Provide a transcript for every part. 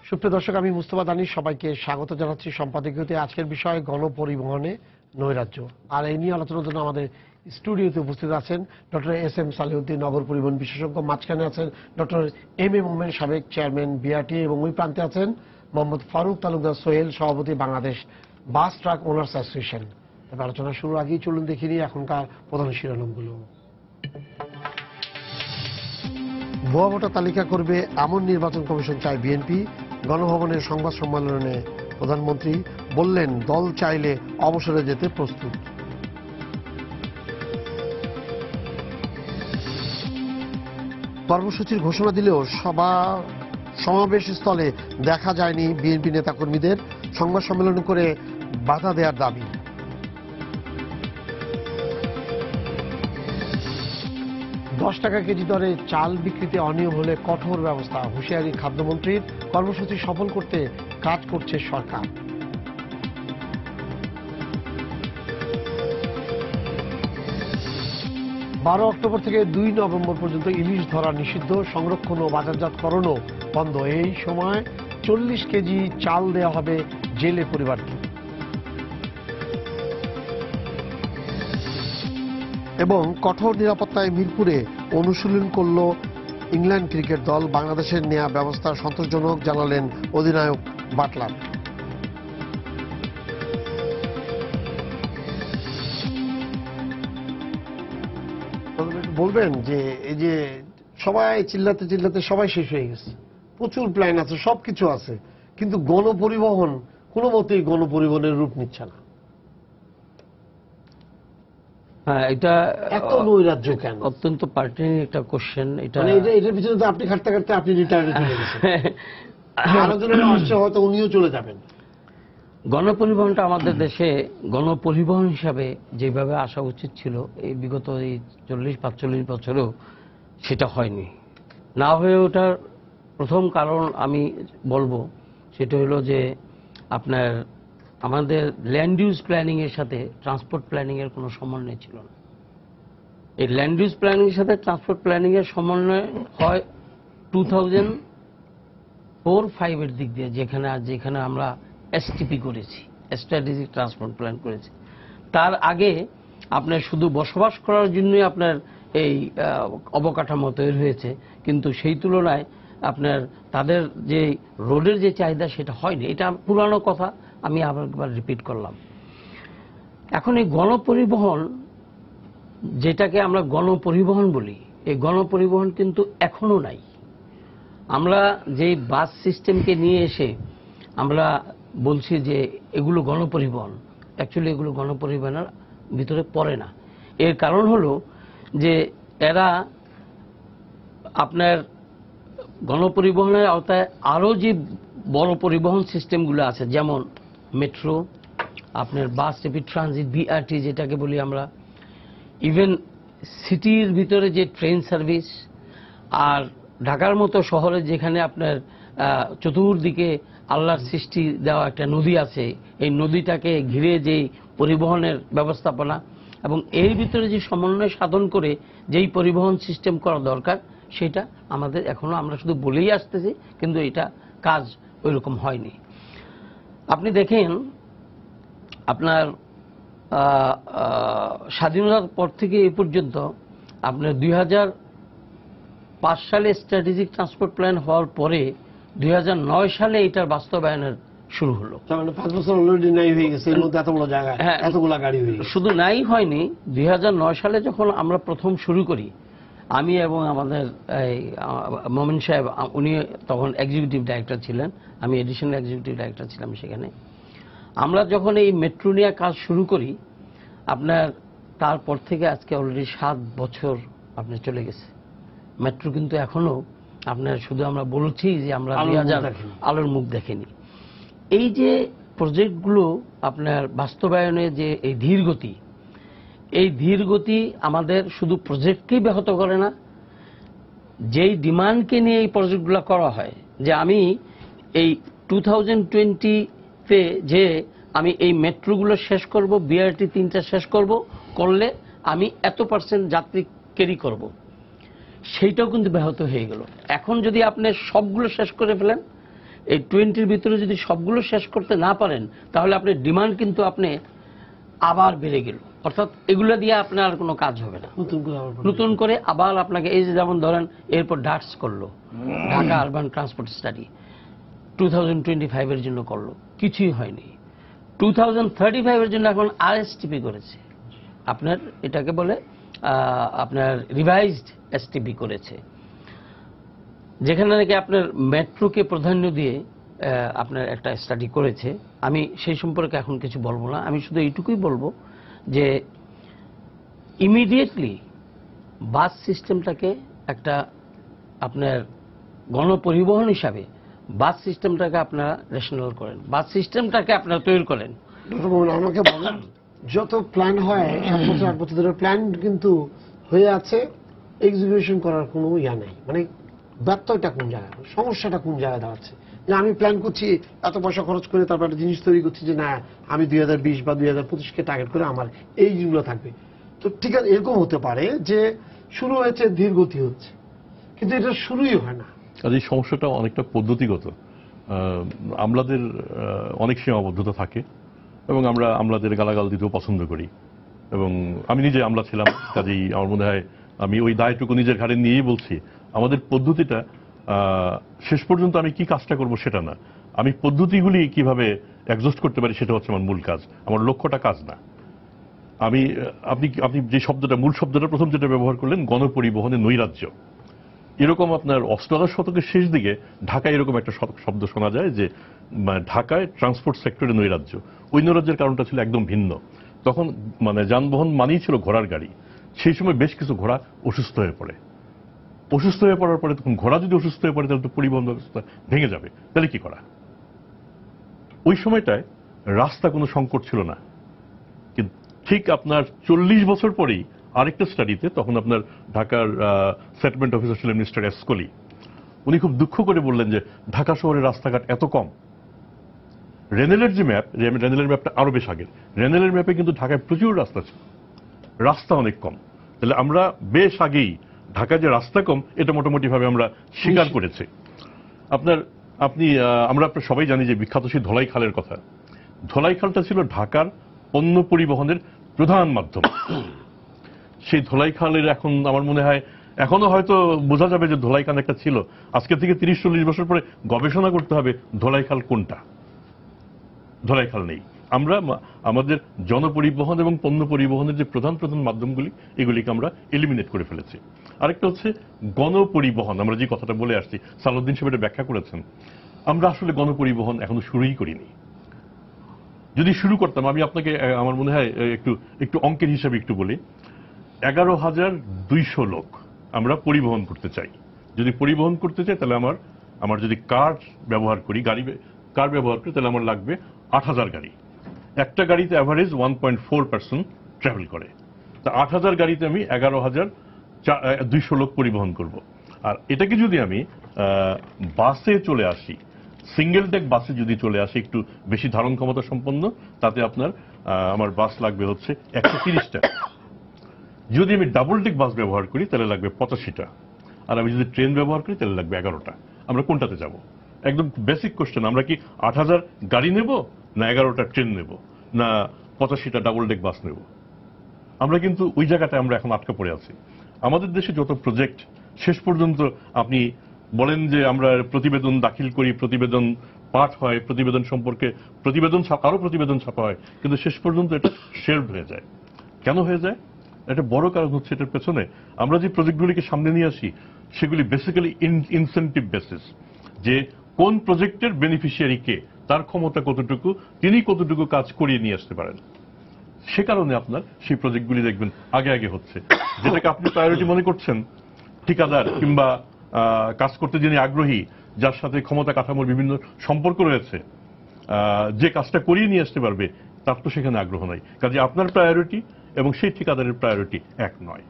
সুপ্রিয় দর্শক, আমি মুস্তফা দানিশ সবাইকে স্বাগত জানাচ্ছি সম্পাদকীয়তে। আজকের বিষয় গণপরিবহনে নৈরাজ্য, আর এই নিয়ে আলোচনার জন্য আমাদের স্টুডিওতে উপস্থিত আছেন ডক্টর এস.এম. সালেহউদ্দিন, নগর পরিবহন বিশেষজ্ঞ। মাঝখানে আছেন ডক্টর এম.এ. মোমেন, সাবেক চেয়ারম্যান বিআরটি, এবং ওই প্রান্তে আছেন মোহাম্মদ ফারুক তালুকদার সোহেল, সভাপতি Bangladesh bus truck owners association. তবে আলোচনা শুরুর আগেই চলুন দেখে নিই এখনকার প্রধান শিরোনামগুলো। ভুয়া ভোটার তালিকা করবে এমন নির্বাচন কমিশন চায় বিএনপি। গণভবনের সংবাদ সম্মেলনে প্রধানমন্ত্রী বললেন, দল চাইলে অবসরে যেতে প্রস্তুত। কর্মসূচির ঘোষণা দিলেও সমাবেশ স্থলে দেখা যায়নি বিএনপি নেতাকর্মীদের। সংবাদ সম্মেলন করে বাধা দেওয়ার দাবি। ৳10 কেজি দরে চাল বিক্রিতে অনিয়ম হলে কঠোর ব্যবস্থা, হুঁশিয়ারি খাদ্যমন্ত্রীর। কর্মসূচি সফল করতে কাজ করছে সরকার। 12 অক্টোবর থেকে 2 নভেম্বর পর্যন্ত ইলিশ ধরা নিষিদ্ধ, সংরক্ষণ ও বাজারজাতকরণও বন্ধ। এই সময় 40 কেজি চাল দেওয়া হবে জেলে পরিবারকে। এবং কঠোর নিরাপত্তায় মিরপুরে অনুশীলন করল ইংল্যান্ড ক্রিকেট দল। বাংলাদেশের নেয়া ব্যবস্থা সন্তোষজনক, জানালেন অধিনায়ক বাটলার। বলবেন যে এই যে সবাই চিল্লাতে চিল্লাতে সবাই শেষ হয়ে গেছে, প্রচুর প্ল্যান আছে, সবকিছু আছে, কিন্তু গণপরিবহন কোনো মতেই গণপরিবহনের রূপ নিচ্ছে না। হ্যাঁ, এটা এত নৈরাজ্য কেন? অত্যন্ত পার্টিকুলার একটা কোশ্চেন। এটার পিছনে তো আপনি খাটতে খাটতে আপনি রিটায়ারে চলে গেছেন, আলোচনা আসছে, হয়তো উনিও চলে যাবেন। গণপরিবহনটা আমাদের দেশে গণপরিবহন হিসাবে যেভাবে আসা উচিত ছিল এই বিগত এই 40-45 বছরেও সেটা হয়নি। না হয়ে ওঠার প্রথম কারণ আমি বলবো সেটা হলো যে আপনার আমাদের ল্যান্ড ইউজ প্ল্যানিং এর সাথে ট্রান্সপোর্ট প্ল্যানিং এর কোনো সমন্বয় ছিল না। এই ল্যান্ড ইউজ প্ল্যানিং এর সাথে ট্রান্সপোর্ট প্ল্যানিং এর সমন্বয় হয় 2004-05 এর দিক দিয়ে, যেখানে আমরা এসটিপি করেছি, স্ট্র্যাটেজিক ট্রান্সপোর্ট প্ল্যান করেছি। তার আগে আপনার শুধু বসবাস করার জন্যই আপনার এই অবকাঠামো তৈরি হয়েছে, কিন্তু সেই তুলনায় আপনার তাদের যে রোডের যে চাহিদা সেটা হয়নি। এটা পুরানো কথা, আমি আবার একবার রিপিট করলাম। এখন এই গণপরিবহন, যেটাকে আমরা গণপরিবহন বলি, এই গণপরিবহন কিন্তু এখনো নাই। আমরা যেই বাস সিস্টেমকে নিয়ে এসে আমরা বলছি যে এগুলো গণপরিবহন, অ্যাকচুয়ালি এগুলো গণপরিবহনের ভিতরে পড়ে না। এর কারণ হলো যে এরা আপনার গণপরিবহনের আওতায় আরও যে বড় পরিবহন সিস্টেমগুলো আছে, যেমন মেট্রো, আপনার বাস র্যাপিড ট্রানজিট, বিআরটি যেটাকে বলি আমরা, ইভেন সিটির ভিতরে যে ট্রেন সার্ভিস, আর ঢাকার মতো শহরে যেখানে আপনার চতুর্দিকে আল্লাহর সৃষ্টি দেওয়া একটা নদী আছে, এই নদীটাকে ঘিরে যে পরিবহনের ব্যবস্থাপনা এবং এর ভিতরে যে সমন্বয় সাধন করে যেই পরিবহন সিস্টেম করা দরকার, সেটা আমাদের এখনো আমরা শুধু বলেই আসতেছি, কিন্তু এটা কাজ ওইরকম হয়নি। আপনি দেখেন আপনার স্বাধীনতার পর থেকে এই পর্যন্ত আপনার 2005 সালে স্ট্র্যাটেজিক ট্রান্সপোর্ট প্ল্যান হওয়ার পরে 2009 সালে এটার বাস্তবায়নের শুরু হলো। 5 বছর অলরেডি নাই হয়ে গেছে, এর মধ্যে এতগুলো জায়গায় এতগুলো গাড়ি হয়ে গেছে। শুধু নাই হয়নি, 2009 সালে যখন আমরা প্রথম শুরু করি, আমি এবং আমাদের মোমেন সাহেব, উনি তখন এক্সিকিউটিভ ডাইরেক্টর ছিলেন, আমি এডিশনাল এক্সিকিউটিভ ডাইরেক্টর ছিলাম সেখানে। আমরা যখন এই মেট্রো নিয়ে কাজ শুরু করি, আপনার তারপর থেকে আজকে অলরেডি 7 বছর আপনার চলে গেছে। মেট্রো কিন্তু এখনো আপনার শুধু আমরা বলছি যে আমরা আলোর মুখ দেখেনি। এই যে প্রজেক্টগুলো আপনার বাস্তবায়নে যে এই ধীরগতি, এই ধীরগতি আমাদের শুধু প্রজেক্টকেই ব্যাহত করে না, যেই ডিমান্ডকে নিয়ে এই প্রজেক্টগুলো করা হয়, যে আমি এই 2020-তে যে আমি এই মেট্রোগুলো শেষ করব, বিআরটি 3টা শেষ করলে আমি এত % যাত্রী ক্যারি করব, সেইটাও কিন্তু ব্যাহত হয়ে গেল। এখন যদি আপনি সবগুলো শেষ করে ফেলেন, এই 20-র ভিতরে যদি সবগুলো শেষ করতে না পারেন তাহলে আপনার ডিমান্ড কিন্তু আপনি আবার বেড়ে গেল, অর্থাৎ এগুলো দিয়ে আপনার আর কোনো কাজ হবে না। নতুন করে আবার আপনাকে এই যে যেমন ধরেন এরপর ডাক্স করলো, ঢাকা আরবান ট্রান্সপোর্ট স্টাডি 2025 এর জন্য করলো, কিছুই হয়নি। 2035 এর জন্য এখন আরএসটিপি করেছে, আপনার এটাকে বলে আপনার রিভাইজড এসটিপি করেছে, যেখানে নাকি আপনার মেট্রোকে প্রাধান্য দিয়ে আপনার একটা স্টাডি করেছে। আমি সেই সম্পর্কে এখন কিছু বলবো না, আমি শুধু এইটুকুই বলবো যে ইমিডিয়েটলি বাস সিস্টেমটাকে একটা আপনার গণপরিবহন হিসাবে বাস সিস্টেমটাকে আপনারা রেশনাল করেন, বাস সিস্টেমটাকে আপনারা তৈরি করেন। ডক্টর মোমিন, আমাকে বলেন, যত প্ল্যান হয় 7 বছর 8 বছর ধরে প্ল্যান কিন্তু হয়ে আছে, এক্সিকিউশন করার কোনো ইয়া নেই, মানে ব্যর্থটা কোন জায়গায়, সমস্যাটা কোন জায়গায় দাঁড়াচ্ছে? যে আমি প্ল্যান করছি এত পয়সা খরচ করে, তারপর একটা জিনিস তৈরি করছি যে না আমি 2020 বা 2025-কে টার্গেট করে আমার এই জিনিসগুলো থাকবে। তো ঠিক আছে, এরকম হতে পারে যে শুরু হয়েছে, ধীর গতি হচ্ছে, কিন্তু এটা শুরুই হয় না। আর এই সমস্যাটা অনেকটা পদ্ধতিগত। আমলাদের অনেক সীমাবদ্ধতা থাকে এবং আমরা আমলাদের গালাগাল দিতেও পছন্দ করি, এবং আমি নিজে আমলা ছিলাম, কাজেই আমার মনে হয় আমি ওই দায়টুকু নিজের ঘাড়ে নিয়েই বলছি। আমাদের পদ্ধতিটা শেষ পর্যন্ত আমি কি কাজটা করব সেটা না, আমি পদ্ধতিগুলি কিভাবে অ্যাডজাস্ট করতে পারি সেটা হচ্ছে আমার মূল কাজ, আমার লক্ষ্যটা কাজ না। আপনি যে শব্দটা, মূল শব্দটা প্রথম যেটা ব্যবহার করলেন, গণপরিবহনে নৈরাজ্য, এরকম আপনার 18 শতকের শেষ দিকে ঢাকায় এরকম একটা শব্দ শোনা যায় যে ঢাকায় ট্রান্সপোর্ট সেক্টরে নৈরাজ্য। ওই নৈরাজ্যের কারণটা ছিল একদম ভিন্ন। তখন মানে যানবাহন মানেই ছিল ঘোড়ার গাড়ি। সেই সময় বেশ কিছু ঘোড়া অসুস্থ হয়ে পড়ে, অসুস্থ হয়ে পড়ার পরে তখন ঘোড়া যদি অসুস্থ হয়ে পড়ে তাহলে তো পরিবহন ব্যবস্থা ভেঙে যাবে, তাহলে কি করা? ওই সময়টায় রাস্তা কোনো সংকট ছিল না, কিন্তু ঠিক আপনার 40 বছর পরেই আরেকটা স্টাডিতে, তখন আপনার ঢাকার সেটেলমেন্ট অফিসার ছিলেন মিস্টার এসকলি, উনি খুব দুঃখ করে বললেন যে ঢাকা শহরের রাস্তাঘাট এত কম। রেনেলের যে ম্যাপ, রেনেলের ম্যাপটা আরো বেশ আগের, রেনেলের ম্যাপে কিন্তু ঢাকায় প্রচুর রাস্তা ছিল, রাস্তা অনেক কম। তাহলে আমরা বেশ আগেই ঢাকায় যে রাস্তা কম এটা মোটামুটি ভাবে আমরা স্বীকার করেছি। আমরা সবাই জানি যে বিখ্যাত সেই ধলাই খালের কথা। ধলাই খালটা ছিল ঢাকার পণ্য পরিবহনের প্রধান মাধ্যম। সেই ধলাই খালের এখন আমার মনে হয় এখনো হয়তো বোঝা যাবে যে ধলাই খাল একটা ছিল। আজকে থেকে 30-40 বছর পরে গবেষণা করতে হবে ধলাই খাল কোনটা। ধলাই খাল নেই। আমরা আমাদের জনপরিবহন এবং পণ্য পরিবহনের যে প্রধান প্রধান মাধ্যমগুলি, এগুলিকে আমরা এলিমিনেট করে ফেলেছি। আরেকটা হচ্ছে গণপরিবহন, আমরা যে কথাটা বলে আসছি, সালাউদ্দিন সাহেব এটা ব্যাখ্যা করেছেন। আমরা আসলে গণপরিবহন এখনো শুরুই করিনি। যদি শুরু করতাম, আমি আপনাকে আমার মনে হয় একটু অঙ্কের হিসাবে একটু বলি। 11,200 লোক আমরা পরিবহন করতে চাই। যদি পরিবহন করতে চাই তাহলে আমার যদি কার ব্যবহার করি, কার ব্যবহার করি, তাহলে আমার লাগবে 8,000 গাড়ি। একটা গাড়িতে অ্যাভারেজ 1.4 পার্সন ট্রাভেল করে। তা 8,000 গাড়িতে আমি 11,200 লোক পরিবহন করব। আর এটাকে যদি আমি বাসে চলে আসি, সিঙ্গেল ডেক বাসে যদি চলে আসি, একটু বেশি ধারণ ক্ষমতা সম্পন্ন, তাতে আমার বাস লাগবে হচ্ছে 130টা। যদি আমি ডাবল ডেক বাস ব্যবহার করি তাহলে লাগবে 85টা, আর আমি যদি ট্রেন ব্যবহার করি তাহলে লাগবে 11টা। আমরা কোনটাতে যাব? একদম বেসিক কোশ্চেন, আমরা কি 8,000 গাড়ি নেব, না 11টা ট্রেন নেব, না 85টা ডাবল ডেক বাস নেব? আমরা কিন্তু ওই জায়গাটায় আমরা এখন আটকা পড়ে আছি। আমাদের দেশে যত প্রজেক্ট, শেষ পর্যন্ত আপনি বলেন যে আমরা প্রতিবেদন দাখিল করি, প্রতিবেদন পাঠ হয়, প্রতিবেদন সম্পর্কে আরো প্রতিবেদন ছাপা হয়, কিন্তু শেষ পর্যন্ত এটা শেলফড হয়ে যায়। কেন হয়ে যায়? একটা বড় কারণ হচ্ছে এটার পেছনে আমরা যে প্রজেক্টগুলিকে সামনে নিয়ে আসি সেগুলি বেসিক্যালি ইনসেন্টিভ বেসিস, যে কোন প্রজেক্টের বেনিফিশিয়ারি কে, তার ক্ষমতা কতটুকু, তিনি কতটুকু কাজ করিয়ে নিয়ে আসতে পারেন। সে কারণে আপনার সেই প্রজেক্টগুলি দেখবেন আগে আগে হচ্ছে। যেটাকে আপনি প্রায়োরিটি মনে করছেন, ঠিকাদার কিংবা কাজ করতে যিনি আগ্রহী, যার সাথে ক্ষমতা কাঠামোর বিভিন্ন সম্পর্ক রয়েছে, যে কাজটা করিয়ে নিয়ে আসতে পারবে, তার তো সেখানে আগ্রহ নাই। কাজে আপনার প্রায়োরিটি এবং সেই ঠিকাদারের প্রায়োরিটি এক নয়।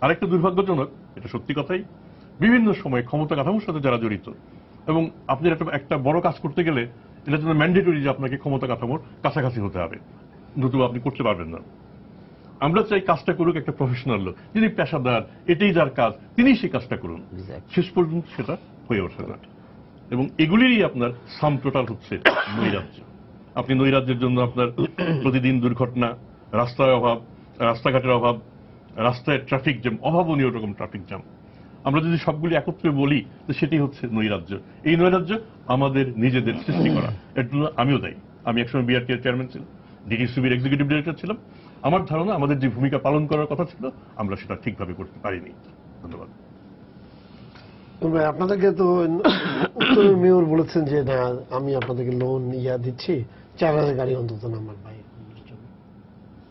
আরেকটা দুর্ভাগ্যজনক, এটা সত্যি কথাই, বিভিন্ন সময় ক্ষমতা কাঠামোর সাথে যারা জড়িত, এবং আপনি একটা বড় কাজ করতে গেলে এটা জন্য ম্যান্ডেটরি যে আপনাকে ক্ষমতা কাঠামোর কাছাকাছি হতে হবে, নতুবা আপনি করতে পারবেন না। আমরা চাই কাজটা করুক একটা প্রফেশনাল লোক, যিনি পেশাদার, এটাই যার কাজ, তিনি সেই কাজটা করুন। শেষ পর্যন্ত সেটা হয়ে ওঠে না। এবং এগুলিরই আপনার সাম টোটাল হচ্ছে নৈরাজ্য। আপনি নৈরাজ্যের জন্য আপনার প্রতিদিন দুর্ঘটনা, রাস্তার অভাব, রাস্তাঘাটের অভাব, রাস্তায় ট্রাফিক জ্যাম, অভাবনীয় রকম ট্রাফিক জ্যাম। আমরা যদি সবগুলি একত্রে বলি তো সেটি হচ্ছে নৈরাজ্য। এই নৈরাজ্য আমাদের নিজেদের সৃষ্টি করা, এর জন্য আমিও দায়ী। আমি একসময় বিআরটি এর চেয়ারম্যান ছিলাম, ডিটিসিবির এক্সিকিউটিভ ডিরেক্টর ছিলাম। আমার ধারণা আমাদের যে ভূমিকা পালন করার কথা ছিল আমরা সেটা ঠিকভাবে করতে পারিনি। ধন্যবাদ। আপনাদেরকে তো উত্তরের মেয়র বলেছেন যে না, আমি আপনাদেরকে লোন দিচ্ছি 4,000 গাড়ি অন্তত নাম্বার পাই।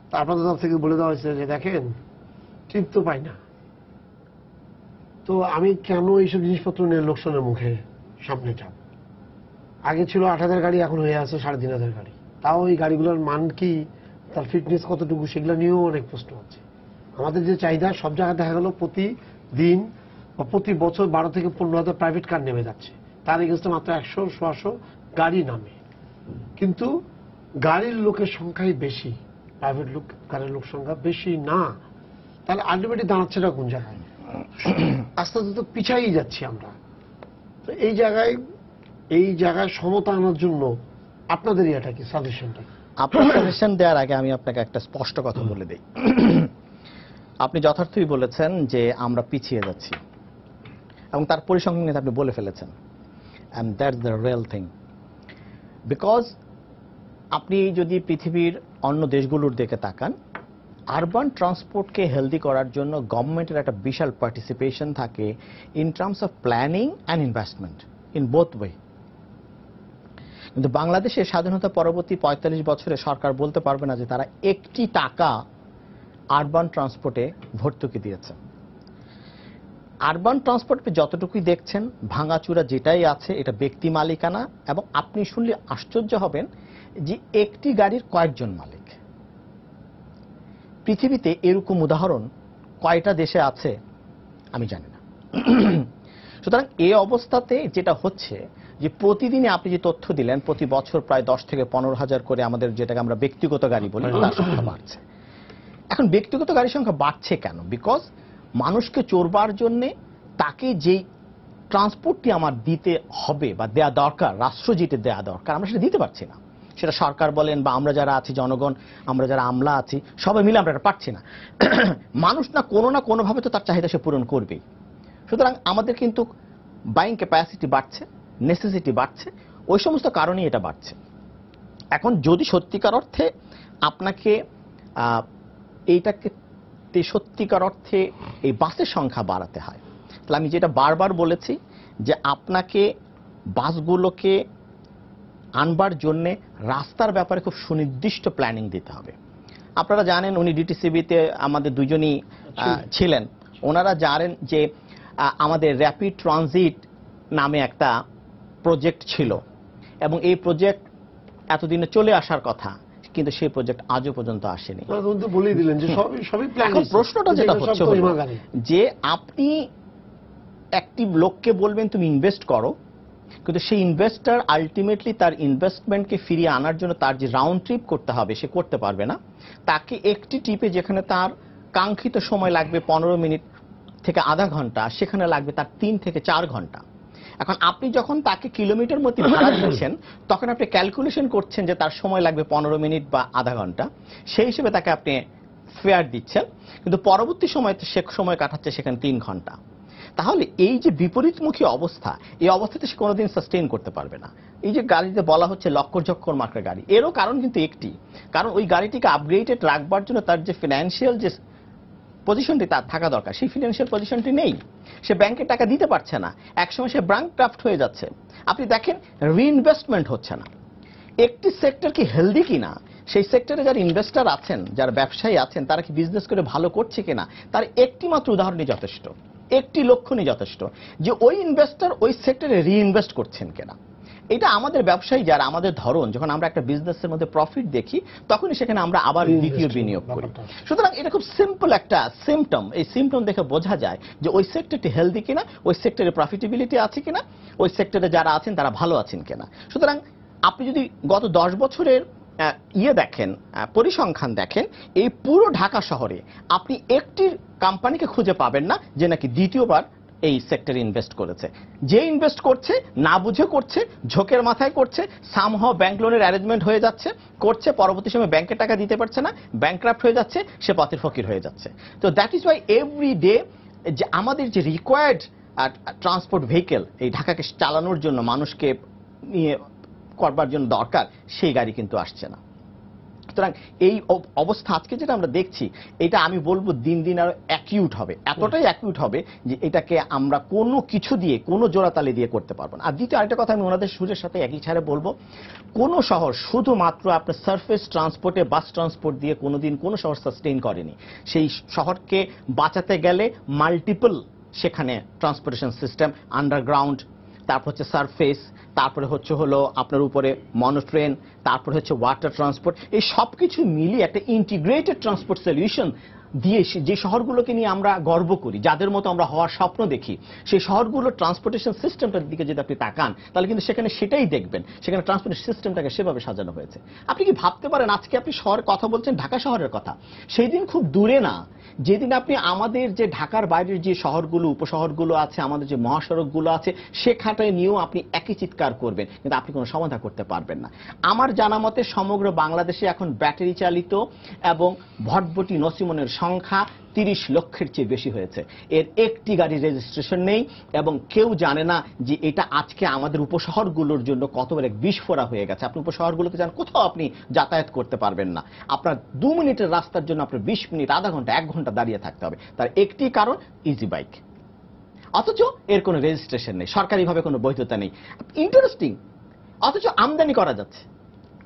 তা আপনাদের তরফ থেকে বলে দেওয়া হয়েছে যে দেখেন টিপ তো পাই না, তো আমি কেন এইসব জিনিসপত্র নিয়ে লোকসানের মুখে সামনে যাব? আগে ছিল 8,000 গাড়ি, এখন হয়ে আছে 3,500 গাড়ি। তাও এই গাড়িগুলোর মান কি, তার ফিটনেস কতটুকু, সেগুলো নিয়েও অনেক প্রশ্ন আছে। আমাদের যে চাহিদা, সব জায়গায় দেখা গেল প্রতিদিন বা প্রতি বছর 12 থেকে 15,000 প্রাইভেট কার নেমে যাচ্ছে, তার এগেন্স্টে মাত্র 100-150 গাড়ি নামে। কিন্তু গাড়ির লোকের সংখ্যাই বেশি, প্রাইভেট কারের লোক সংখ্যা বেশি না। তাহলে আলটিমেটলি দাঁড়াচ্ছে না কোন জায়গায়? আস্তে আস্তে তো পিছাই যাচ্ছি আমরা। তো এই জায়গায় সমতা আনার জন্য আপনাদের এটা কি সাজেশনটা? আপনার সাজেশন দেওয়ার আগে আমি আপনাকে একটা স্পষ্ট কথা বলে দিই। আপনি যথার্থই বলেছেন যে আমরা পিছিয়ে যাচ্ছি, এবং তার পরিসংখ্যান আপনি বলে ফেলেছেন, and that's the real thing. Because আপনি যদি পৃথিবীর অন্য দেশগুলোর দিকে তাকান, আরবান ট্রান্সপোর্টকে হেলদি করার জন্য গভর্নমেন্টের একটা বিশাল পার্টিসিপেশন থাকে in terms of planning and investment in both way. কিন্তু বাংলাদেশের স্বাধীনতা পরবর্তী 45 বছরে সরকার বলতে পারবে না যে তারা একটি টাকা আরবান ট্রান্সপোর্টে ভর্তুকি দিয়েছে। আরবান ট্রান্সপোর্টে যতটুকুই দেখছেন ভাঙাচুরা যেটাই আছে এটা ব্যক্তি মালিকানা, এবং আপনি শুনলে আশ্চর্য হবেন যে একটি গাড়ির কয়েকজন মালিক। পৃথিবীতে এরকম উদাহরণ কয়টা দেশে আছে আমি জানি না। সুতরাং এই অবস্থাতে যেটা হচ্ছে যে প্রতিদিনে আপনি যে তথ্য দিলেন, প্রতি বছর প্রায় 10 থেকে 15,000 করে আমাদের যেটাকে আমরা ব্যক্তিগত গাড়ি বলি তার সংখ্যা বাড়ছে। এখন ব্যক্তিগত গাড়ির সংখ্যা বাড়ছে কেন? বিকজ মানুষকে চড়বার জন্যে তাকে যেই ট্রান্সপোর্টটি আমার দিতে হবে বা দেয়া দরকার, রাষ্ট্র যেটা দেয়া দরকার, আমরা সেটা দিতে পারছি না। সেটা সরকার বলেন বা আমরা যারা আছি জনগণ, আমরা যারা আমলা আছি, সবাই মিলে আমরা এটা পারছি না। মানুষ না কোনোভাবে তো তার চাহিদা সে পূরণ করবেই। সুতরাং আমাদের কিন্তু বাইং ক্যাপাসিটি বাড়ছে, নেসেসিটি বাড়ছে, ওই সমস্ত কারণেই এটা বাড়ছে। এখন যদি সত্যিকার অর্থে আপনাকে এইটাকে সত্যিকার অর্থে এই বাসের সংখ্যা বাড়াতে হয়, তাহলে আমি যেটা বারবার বলেছি যে আপনাকে বাসগুলোকে আনবার জন্যে রাস্তার ব্যাপারে খুব সুনির্দিষ্ট প্ল্যানিং দিতে হবে। আপনারা জানেন উনি ডিটিসিবিতে আমাদের দুজনই ছিলেন, ওনারা জানেন যে আমাদের র্যাপিড ট্রানজিট নামে একটা প্রজেক্ট ছিল, এবং এই প্রজেক্ট এতদিনে চলে আসার কথা, কিন্তু সেই প্রজেক্ট আজও পর্যন্ত আসেনি। বলেই দিলেন যে সবই প্ল্যান। প্রশ্নটা যেটা হচ্ছে যে আপনি একটি লোককে বলবেন তুমি ইনভেস্ট করো, কিন্তু সেই ইনভেস্টার আলটিমেটলি তার ইনভেস্টমেন্টকে ফিরিয়ে আনার জন্য তার যে রাউন্ড ট্রিপ করতে হবে সে করতে পারবে না। তাকে একটি ট্রিপে যেখানে তার কাঙ্ক্ষিত সময় লাগবে 15 মিনিট থেকে আধা ঘন্টা, সেখানে লাগবে তার 3 থেকে 4 ঘন্টা। এখন আপনি যখন তাকে কিলোমিটার মধ্যে ভাড়া দিচ্ছেন তখন আপনি ক্যালকুলেশন করছেন যে তার সময় লাগবে 15 মিনিট বা আধা ঘন্টা, সেই হিসেবে তাকে আপনি ফেয়ার দিচ্ছেন, কিন্তু পরবর্তী সময় সে সময় কাটাচ্ছে সেখানে 3 ঘন্টা। তাহলে এই যে বিপরীতমুখী অবস্থা, এই অবস্থাতে সে কোনোদিন সাস্টেইন করতে পারবে না। এই যে গাড়িতে বলা হচ্ছে লক্ষ মার্কের গাড়ি, এরও কারণ কিন্তু একটি কারণ, ওই গাড়িটিকে আপগ্রেডেড রাখবার জন্য তার যে ফিনান্সিয়াল যে পজিশনটি তার থাকা দরকার, সেই ফিনান্সিয়াল পজিশনটি নেই। সে ব্যাংকে টাকা দিতে পারছে না, একসময় সে ব্যাংকক্রাফট হয়ে যাচ্ছে। আপনি দেখেন রিইনভেস্টমেন্ট হচ্ছে না। একটি সেক্টর কি হেলদি কিনা, সেই সেক্টরে যারা ইনভেস্টর আছেন, যারা ব্যবসায়ী আছেন, তারা কি বিজনেস করে ভালো করছে কিনা, তার একটি মাত্র উদাহরণই যথেষ্ট, একটি লক্ষণই যথেষ্ট যে ওই ইনভেস্টর ওই সেক্টরে রিইনভেস্ট করছেন কিনা। এটা আমাদের ব্যবসায়ী যারা, আমাদের ধরন, যখন আমরা একটা বিজনেসের মধ্যে প্রফিট দেখি তখনই সেখানে আমরা আবার দ্বিতীয় বিনিয়োগ করি। সুতরাং এটা খুব সিম্পল একটা সিমটম, এই সিমটম দেখে বোঝা যায় যে ওই সেক্টরটি হেলদি কিনা, ওই সেক্টরে প্রফিটেবিলিটি আছে কিনা, ওই সেক্টরে যারা আছেন তারা ভালো আছেন কিনা। সুতরাং আপনি যদি গত 10 বছরের দেখেন, পরিসংখ্যান দেখেন, এই পুরো ঢাকা শহরে আপনি একটি কোম্পানিকে খুঁজে পাবেন না যে নাকি দ্বিতীয়বার এই সেক্টরে ইনভেস্ট করেছে। যে ইনভেস্ট করছে না বুঝে করছে, ঝোঁকের মাথায় করছে, সামহাও ব্যাংক লোনের অ্যারেঞ্জমেন্ট হয়ে যাচ্ছে, করছে, পরবর্তী সময় ব্যাংকের টাকা দিতে পারছে না, ব্যাংকরাপ্ট হয়ে যাচ্ছে, সে পথের ফকির হয়ে যাচ্ছে। তো that is Y every day যে আমাদের যে রিকোয়ার্ড ট্রান্সপোর্ট ভেহিকেল এই ঢাকাকে চালানোর জন্য, মানুষকে নিয়ে করবার জন্য দরকার, সেই গাড়ি কিন্তু আসছে না। সুতরাং এই অবস্থা আজকে যেটা আমরা দেখছি, এটা আমি বলবো দিন দিন আরো অ্যাকিউট হবে, এতটাই অ্যাকিউট হবে যে এটাকে আমরা কোনো কিছু দিয়ে, কোনো জোড়াতালি দিয়ে করতে পারবো না। আর দ্বিতীয় আরেকটা কথা আমি ওনাদের সুরের সাথে একই ছাড়ে বলবো, কোনো শহর শুধুমাত্র আপনার সারফেস ট্রান্সপোর্টে, বাস ট্রান্সপোর্ট দিয়ে কোনোদিন কোনো শহর সাস্টেইন করেনি। সেই শহরকে বাঁচাতে গেলে মাল্টিপল সেখানে ট্রান্সপোর্টেশন সিস্টেম, আন্ডারগ্রাউন্ড, তারপর হচ্ছে সারফেস, তারপরে হলো আপনার উপরে মনোট্রেন, তারপরে হচ্ছে ওয়াটার ট্রান্সপোর্ট, এই সব কিছু মিলিয়ে একটা ইন্টিগ্রেটেড ট্রান্সপোর্ট সলিউশন দিয়ে যে শহরগুলোকে নিয়ে আমরা গর্ব করি, যাদের মতো আমরা হওয়ার স্বপ্ন দেখি, সেই শহরগুলোর ট্রান্সপোর্টেশন সিস্টেমটার দিকে যদি আপনি তাকান, তাহলে কিন্তু সেখানে সেটাই দেখবেন, সেখানে ট্রান্সপোর্টেশন সিস্টেমটাকে সেভাবে সাজানো হয়েছে। আপনি কি ভাবতে পারেন, আজকে আপনি শহরের কথা বলছেন, ঢাকা শহরের কথা, সেই দিন খুব দূরে না যেদিন আপনি আমাদের যে ঢাকার বাইরের যে শহরগুলো, উপশহরগুলো আছে, আমাদের যে মহাসড়কগুলো আছে, সেখানে নিয়েও আপনি একই চিৎকার করবেন, কিন্তু আপনি কোনো সমাধান করতে পারবেন না। আমার জানা মতে সমগ্র বাংলাদেশে এখন ব্যাটারি চালিত এবং ভটভটি নসিমনের সংখ্যা 30 লক্ষের চেয়ে বেশি হয়েছে। এর একটি গাড়ি রেজিস্ট্রেশন নেই এবং কেউ জানে না যে এটা আজকে আমাদের উপশহরগুলোর জন্য কত বড় এক বিস্ফোরা হয়ে গেছে। আপনি উপশহরগুলোতে যান, কোথাও আপনি যাতায়াত করতে পারবেন না, আপনার 2 মিনিটের রাস্তার জন্য আপনার 20 মিনিট, আধা ঘন্টা, 1 ঘন্টা দাঁড়িয়ে থাকতে হবে। তার একটি কারণ ইজি বাইক, অথচ এর কোনো রেজিস্ট্রেশন নেই, সরকারিভাবে কোনো বৈধতা নেই। ইন্টারেস্টিং, অথচ আমদানি করা যাচ্ছে,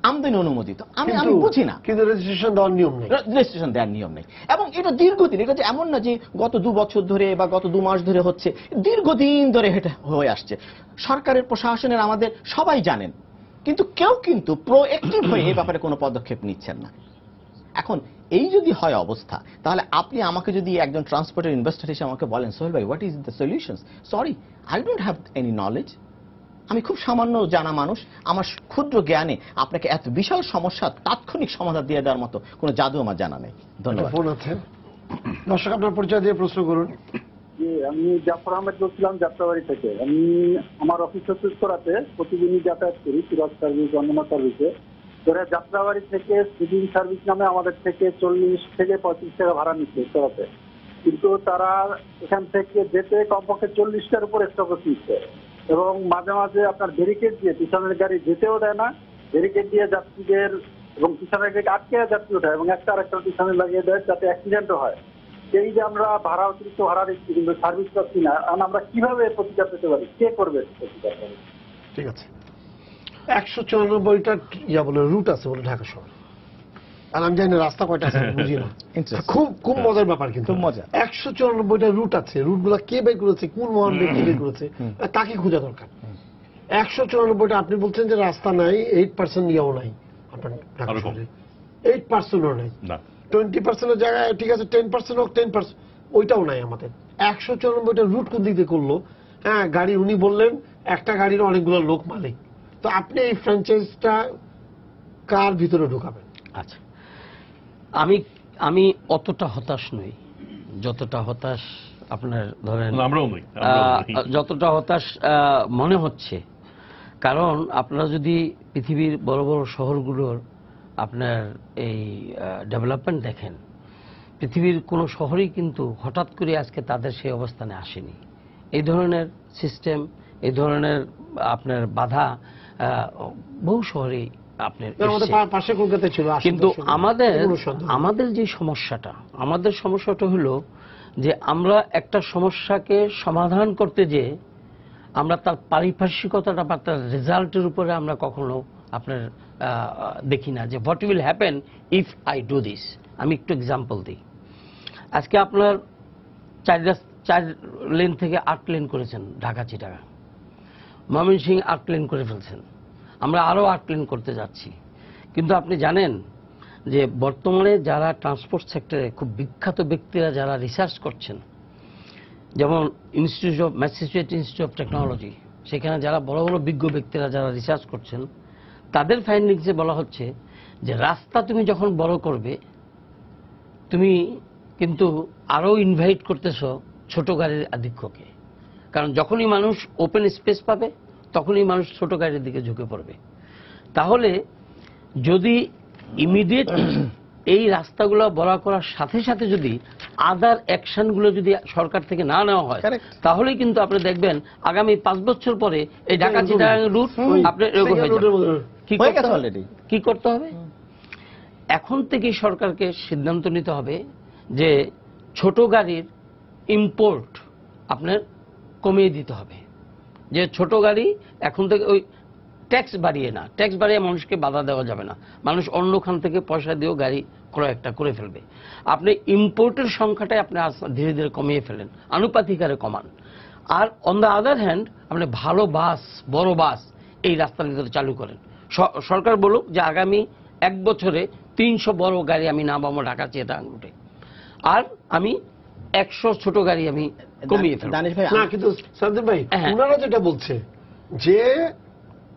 আমদানি অনুমোদিত। আমি বুঝি না, কিন্তু রেজিস্ট্রেশন দেওয়ার নিয়ম নেই, রেজিস্ট্রেশন দেওয়ার নিয়ম নেই। এবং এটা দীর্ঘদিন, এটা যে এমন না যে গত 2 বছর ধরে বা গত 2 মাস ধরে হচ্ছে, দীর্ঘদিন ধরে এটা হয়ে আসছে। সরকারের, প্রশাসনের, আমাদের সবাই জানেন, কিন্তু কেউ কিন্তু প্রোঅ্যাক্টিভ হয়ে এই ব্যাপারে কোনো পদক্ষেপ নিচ্ছেন না। এখন এই যদি হয় অবস্থা, তাহলে আপনি আমাকে যদি একজন ট্রান্সপোর্টের ইনভেস্টর হিসেবে আমাকে বলেন, সোহেল ভাই, what is the solutions? Sorry, I don't have any knowledge. আমি খুব সামান্য জানা মানুষ, আমার ক্ষুদ্র জ্ঞানে আপনাকে এত বিশাল সমস্যার তাৎক্ষণিক সমাধান দিয়ে দেওয়ার মতো কোনো জাদু আমার জানা নেই। ধন্যবাদ। ফোন আছে, দর্শক আপনার পরিচয় দিয়ে প্রশ্ন করুন। জি, আমি জাফর আহমেদ বলছিলাম যাত্রাবাড়ি থেকে। আমি আমার অফিস হচ্ছে উত্তরাতে, প্রতিদিনই যাতায়াত করি সিরাজ সার্ভিস, অন্যান্য সার্ভিসে। ধরে যাত্রাবাড়ি থেকে সিভিল সার্ভিস নামে আমাদের থেকে 40 থেকে 35 টাকা ভাড়া নিচ্ছে উত্তরাতে, কিন্তু তারা এখান থেকে যেতে কমপক্ষে 40টার উপর স্টপেজ নিচ্ছে এবং মাঝে মাঝে আপনার ব্যারিকেড দিয়ে পিছনের গাড়ি যেতেও দেয় না, ব্যারিকেড দিয়ে যাত্রীদের এবং পিছনের গাড়ি আটকে যাত্রী ওঠায় এবং একটা আরেকটা পিছনে লাগিয়ে দেয় যাতে অ্যাক্সিডেন্টও হয়। এই যে আমরা ভাড়া, অতিরিক্ত ভাড়া দিচ্ছি কিন্তু সার্ভিস পাচ্ছি না, আমরা কিভাবে প্রতিকার পেতে পারি? কে করবে প্রতিকার? ঠিক আছে, 194টা রুট আছে বলে ঢাকা শহর, আর আমি জানি না রাস্তা কয়টা আছে, বুঝি না। খুব মজার ব্যাপার, কিন্তু 194টা রুট আছে। রুটগুলো কে বের করেছে, কোন মহান ব্যক্তি বের করেছে, তাকে খোঁজা দরকার। 194টা, আপনি বলছেন যে রাস্তা নাই, 8% ইয়েও নাই আপনার ঢাকা শহরে, 8%ও নাই, 20%-এর জায়গায় ঠিক আছে 10% হোক, 10% ওইটাও নাই আমাদের। 194টা রুট কোন দিক দিয়ে করলো? হ্যাঁ, গাড়ি উনি বললেন একটা গাড়ির অনেকগুলো লোক মালিক, তো আপনি এই ফ্র্যাঞ্চাইজটা কার ভিতরে ঢুকাবেন? আচ্ছা, আমি অতটা হতাশ নই যতটা হতাশ আপনার ধরেন, যতটা হতাশ মনে হচ্ছে। কারণ আপনারা যদি পৃথিবীর বড় বড় শহরগুলোর আপনার এই ডেভেলপমেন্ট দেখেন, পৃথিবীর কোনো শহরই কিন্তু হঠাৎ করে আজকে তাদের সেই অবস্থানে আসেনি। এই ধরনের সিস্টেম, এই ধরনের আপনার বাধা বহু শহরেই আপনার, কিন্তু আমাদের যে সমস্যাটা হলো যে আমরা একটা সমস্যাকে সমাধান করতে যে আমরা তার পারিপার্শ্বিকতাটা বা তার রেজাল্টের উপরে আমরা কখনো আপনার দেখি না যে what will happen if I do this. আমি একটু এক্সাম্পল দিই। আজকে আপনার 4 লেন থেকে 8 লেন করেছেন ঢাকা চিটাগাং, ময়মনসিংহ 8 লেন করে ফেলছেন, আমরা আরো 8 লেন করতে যাচ্ছি। কিন্তু আপনি জানেন যে বর্তমানে যারা ট্রান্সপোর্ট সেক্টরে খুব বিখ্যাত ব্যক্তিরা যারা রিসার্চ করছেন, যেমন ম্যাসাচুসেটস ইনস্টিটিউট অফ টেকনোলজি, সেখানে যারা বড় বড় বিজ্ঞ ব্যক্তিরা যারা রিসার্চ করছেন, তাদের ফাইন্ডিংসে বলা হচ্ছে যে রাস্তা তুমি যখন বড় করবে, তুমি কিন্তু আরো ইনভাইট করতেছ ছোট গাড়ির আধিক্যকে। কারণ যখনই মানুষ ওপেন স্পেস পাবে তখনই মানুষ ছোট গাড়ির দিকে ঝুঁকে পড়বে। তাহলে যদি ইমিডিয়েট এই রাস্তাগুলো বড় করার সাথে সাথে যদি আদার অ্যাকশনগুলো যদি সরকার থেকে না নেওয়া হয়, তাহলেই কিন্তু আপনি দেখবেন আগামী 5 বছর পরে এই ঢাকা চিটাগাং রুট আপনার এরকম হয়ে যাবে। কি করতে হবে? এখন থেকে সরকারকে সিদ্ধান্ত নিতে হবে যে ছোট গাড়ির ইম্পোর্ট আপনার কমিয়ে দিতে হবে। যে ছোট গাড়ি এখন থেকে ওই ট্যাক্স বাড়িয়ে না, ট্যাক্স বাড়িয়ে মানুষকে বাধা দেওয়া যাবে না, মানুষ অন্যখান থেকে পয়সা দিয়েও গাড়ি ক্রয় একটা করে ফেলবে। আপনি ইম্পোর্টের সংখ্যাটাই আপনি ধীরে ধীরে কমিয়ে ফেলেন, আনুপাতিক হারে কমান। আর অন দ্য আদার হ্যান্ড আপনি ভালো বাস, বড় বাস এই রাস্তার ভিতরে চালু করেন। সরকার বলুক যে আগামী 1 বছরে 300 বড় গাড়ি আমি নামাবো ঢাকা চিটাগাং রুটে, আর আমি 100 ছোট গাড়ি আমি কমিয়ে ফেলবো। না, কিন্তু সাজ্জাদ ভাই ওনারা যেটা বলছে যে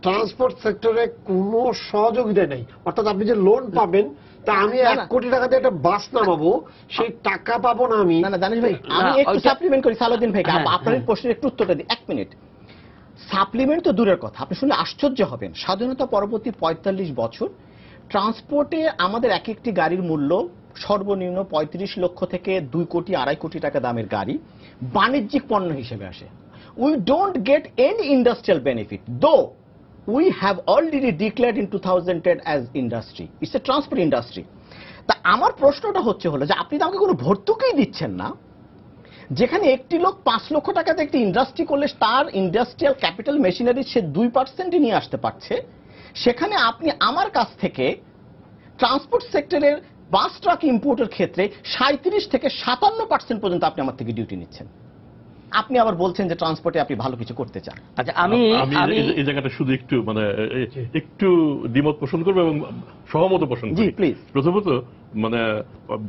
ট্রান্সপোর্ট সেক্টরে কোনো সহযোগিতা নেই, অর্থাৎ আপনি যে লোন পাবেন তা আমি 1 কোটি টাকা দিয়ে একটা বাস নামাবো, সেই টাকা পাবো না আমি। না দানিশ ভাই, আমি একটু সাপ্লিমেন্ট করি সালাউদ্দিন ভাইকে, আপনার প্রশ্নের একটু উত্তরটা দিই 1 মিনিট। সাপ্লিমেন্ট তো দূরের কথা, আপনি শুনলে আশ্চর্য হবেন। স্বাধীনতা পরবর্তী 45 বছর ট্রান্সপোর্টে আমাদের এক একটি গাড়ির মূল্য সর্বনিম্ন 35 লক্ষ থেকে 2 কোটি 2.5 কোটি টাকা দামের গাড়ি বাণিজ্যিক পণ্য হিসেবে আসে। We don't get any industrial benefit, দো we have already declared in 2010 as industry. It's a transport industry. তা আমার প্রশ্নটা হলো যে আপনি তো আমাকে কোনো ভর্তুকিই দিচ্ছেন না, যেখানে একটি লোক 5 লক্ষ টাকাতে একটি ইন্ডাস্ট্রি করলে তার ইন্ডাস্ট্রিয়াল ক্যাপিটাল মেশিনারি সে 2% নিয়ে আসতে পারছে, সেখানে আপনি আমার কাছ থেকে ট্রান্সপোর্ট সেক্টরের বাস ট্রাক ইম্পোর্টের ক্ষেত্রে 37 থেকে 57% পর্যন্ত আপনি আমার থেকে ডিউটি নিচ্ছেন। আপনি আবার বলছেন যে ট্রান্সপোর্টে আপনি ভালো কিছু করতে চান। আচ্ছা, আমি এই জায়গাটা শুধু একটু একটু দ্বিমত পোষণ করবো এবং সহমত পোষণ করি। প্লিজ। প্রথমত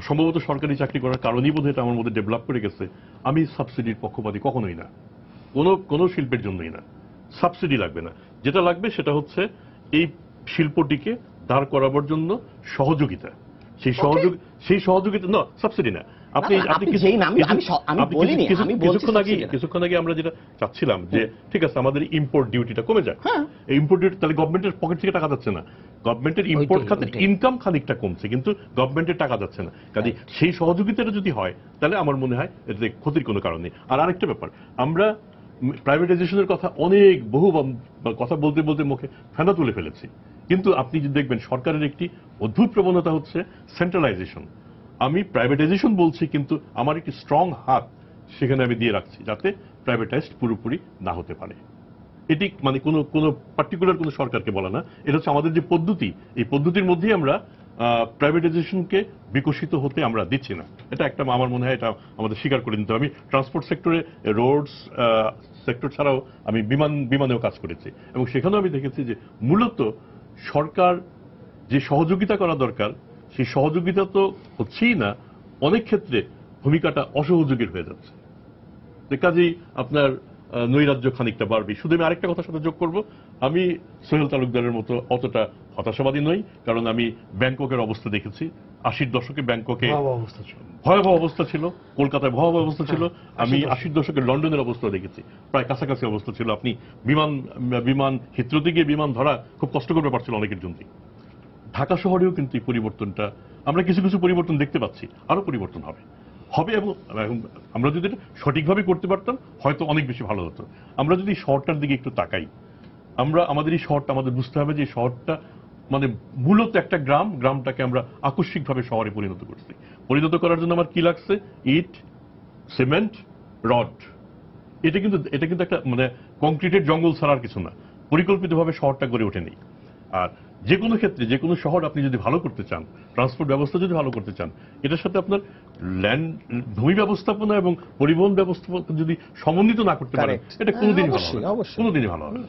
সম্ভবত সরকারি চাকরি করার কারণেই বোধহয় এটা আমার মধ্যে ডেভেলপ করে গেছে। আমি সাবসিডির পক্ষপাতী কখনোই না, কোনো শিল্পের জন্যই না। সাবসিডি লাগবে না, যেটা লাগবে সেটা হচ্ছে এই শিল্পটিকে দাঁড় করাবার জন্য সহযোগিতা। সেই সহযোগিতা না, সাবসিডি না। কিছুক্ষণ আগে আমরা যেটা চাচ্ছিলাম যে ঠিক আছে আমাদের ইম্পোর্ট ডিউটিটা কমে যায়, এই ইম্পোর্ট ডিউটি তাহলে গভর্নমেন্টের পকেট থেকে টাকা যাচ্ছে না, গভর্নমেন্টের ইম্পোর্ট খাতের ইনকাম খানিকটা কমছে কিন্তু গভর্নমেন্টের টাকা যাচ্ছে না। কাজে সেই সহযোগিতাটা যদি হয় তাহলে আমার মনে হয় এতে ক্ষতির কোনো কারণ নেই। আর আরেকটা ব্যাপার, আমরা প্রাইভেটাইজেশনের কথা বহু কথা বলতে বলতে মুখে ফেনা তুলে ফেলেছি, কিন্তু আপনি যদি দেখবেন সরকারের একটি অদ্ভুত প্রবণতা হচ্ছে সেন্ট্রালাইজেশন। আমি প্রাইভেটাইজেশন বলছি কিন্তু আমার একটি স্ট্রং হাত সেখানে আমি দিয়ে রাখছি যাতে প্রাইভেটাইজড পুরোপুরি না হতে পারে। এটি মানে কোনো পার্টিকুলার কোনো সরকারকে বলা না, এটা হচ্ছে আমাদের যে পদ্ধতি, এই পদ্ধতির মধ্যেই আমরা প্রাইভেটাইজেশনকে বিকশিত হতে আমরা দিচ্ছি না। এটা একটা আমার মনে হয় এটা আমাদের স্বীকার করে নিতে হবে। আমি ট্রান্সপোর্ট সেক্টরে রোডস সেক্টর ছাড়াও আমি বিমানেও কাজ করেছি এবং সেখানেও আমি দেখেছি যে মূলত সরকার যে সহযোগিতা করা দরকার সেই সহযোগিতা তো হচ্ছেই না, অনেক ক্ষেত্রে ভূমিকাটা অসহযোগীর হয়ে যাচ্ছে। কাজেই আপনার নৈরাজ্য খানিকটা বাড়বে। শুধু আমি আরেকটা কথার সাথে যোগ করব, আমি সোহেল তালুকদারের মতো অতটা হতাশাবাদী নই, কারণ আমি ব্যাংককের অবস্থা দেখেছি। 80-র দশকে ব্যাংককে ভয়াবহ অবস্থা ছিল, কলকাতায় ভয়াবহ অবস্থা ছিল। আমি 80-র দশকে লন্ডনের অবস্থা দেখেছি, প্রায় কাছাকাছি অবস্থা ছিল। আপনি বিমান হিথ্রোতে গিয়ে বিমান ধরা খুব কষ্টকর ব্যাপার ছিল অনেকের জন্যই। ঢাকা শহরেও কিন্তু এই পরিবর্তনটা আমরা কিছু পরিবর্তন দেখতে পাচ্ছি, আরো পরিবর্তন হবে এবং আমরা যদি এটা সঠিকভাবে করতে পারতাম হয়তো অনেক বেশি ভালো হতো। আমরা যদি শহরটার দিকে একটু তাকাই, আমাদের এই শহরটা আমাদের বুঝতে হবে যে শহরটা মানে মূলত একটা গ্রামটাকে আমরা আকস্মিকভাবে শহরে পরিণত করার জন্য আমার কি লাগছে? ইট, সিমেন্ট, রড। এটা কিন্তু একটা মানে কংক্রিটের জঙ্গল ছাড়ার কিছু না, পরিকল্পিতভাবে শহরটা গড়ে ওঠেনি। আর যে কোনো ক্ষেত্রে যে কোনো শহর আপনি যদি ভালো করতে চান, ট্রান্সপোর্ট ব্যবস্থা যদি ভালো করতে চান, এটার সাথে আপনার ভূমি ব্যবস্থাপনা এবং পরিবহন ব্যবস্থাপনা যদি সমন্বিত না করতে পারেন এটা কোনোদিনই ভালো হবে না, কোনোদিনই ভালো হবে না।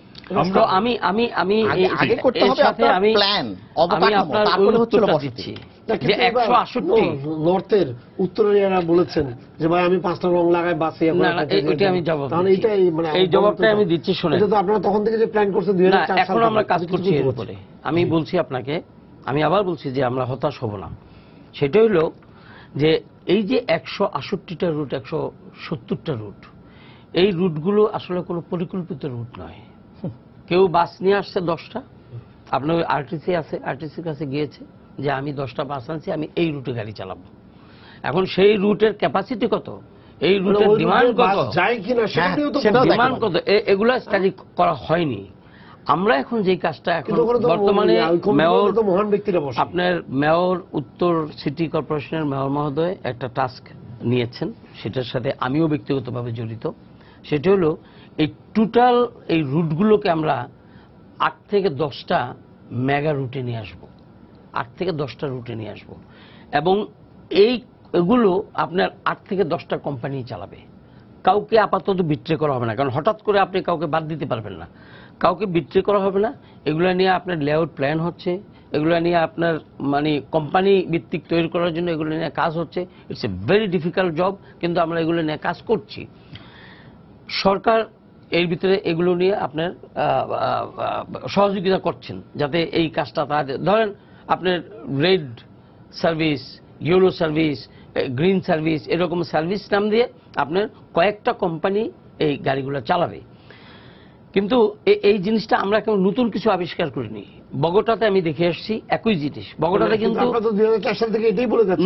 আমি আগে করতে হবে আপনার প্ল্যান, অবকাঠামো, তারপরে হচ্ছে বসতি। যে 168 নর্থের উত্তরের এরা বলেছেন যে ভাই আমি 5টা রং লাগাই বাসে, এটা আমি জবাব এই জবাবটাই আমি দিচ্ছি। শুনে এটা তো আপনারা তখন থেকে যে প্ল্যান করছেন 2004 সাল এখন আমরা কাজ করছি এর উপরে। আমি বলছি আপনাকে, আমি আবার বলছি যে আমরা হতাশ হব না। সেটা হলো যে এই যে 168টা রুট, 170টা রুট, এই রুটগুলো আসলে কোনো পরিকল্পিত রুট নয়। কেউ বাস নিয়ে আসছে 10টা, আপনার আরটিসি আছে, আরটিসির কাছে গিয়েছে যে আমি 10টা বাস আনছি, আমি এই রুটে গাড়ি চালাবো। এখন সেই রুটের ক্যাপাসিটি কত, এই রুটের ডিমান্ড কত, যায় কিনা সেটাও ডিমান্ড কত, এগুলো স্টাডি করা হয়নি। আমরা এখন যে কাজটা এখন বর্তমানে মেয়র, মহান ব্যক্তিরা বসে, আপনার মেয়র, উত্তর সিটি কর্পোরেশনের মেয়র মহোদয় একটা টাস্ক নিয়েছেন, সেটার সাথে আমিও ব্যক্তিগতভাবে জড়িত। সেটা হলো এই টোটাল এই রুটগুলোকে আমরা 8 থেকে 10টা মেগা রুটে নিয়ে আসব, 8 থেকে 10টা রুটে নিয়ে আসব, এবং এগুলো আপনার 8 থেকে 10টা কোম্পানি চালাবে। কাউকে আপাতত বিট্রে করা হবে না, কারণ হঠাৎ করে আপনি কাউকে বাদ দিতে পারবেন না। কাউকে বিট্রে করা হবে না। এগুলো নিয়ে আপনার লেআউট প্ল্যান হচ্ছে, এগুলো নিয়ে আপনার মানে কোম্পানি ভিত্তিক তৈরি করার জন্য এগুলো নিয়ে কাজ হচ্ছে। It's a very difficult job, কিন্তু আমরা এগুলো নিয়ে কাজ করছি। সরকার এর ভিতরে এগুলো নিয়ে আপনার সহযোগিতা করছেন যাতে এই কাজটা তাদের, ধরেন আপনার red service, yellow service, green service, এরকম সার্ভিস নাম দিয়ে আপনার কয়েকটা কোম্পানি এই গাড়িগুলো চালাবে। কিন্তু এই জিনিসটা আমরা কেউ নতুন কিছু আবিষ্কার করিনি। বগোটাতে আমি দেখে এসেছি একই জিনিস। বগোটাতে কিন্তু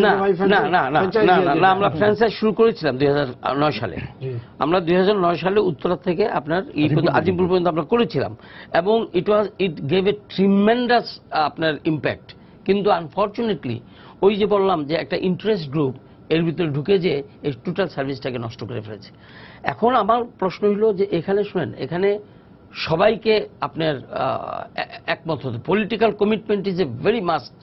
না না না না না, আমরা ফ্র্যাঞ্চাইজ শুরু করেছিলাম 2009 সালে। আমরা 2009 সালে উত্তরা থেকে আপনার আজিমপুর পর্যন্ত আমরা করেছিলাম, এবং ইট গেভ এ ট্রিমেন্ডাস আপনার ইম্প্যাক্ট। কিন্তু আনফরচুনেটলি ওই যে বললাম যে একটা ইন্টারেস্ট গ্রুপ এর ভিতরে ঢুকে যে এই টোটাল সার্ভিসটাকে নষ্ট করে ফেলেছে। এখন আমার প্রশ্ন হলো যে এখানে শুনেন, এখানে সবাইকে আপনার একমত হতে, political commitment is a very must.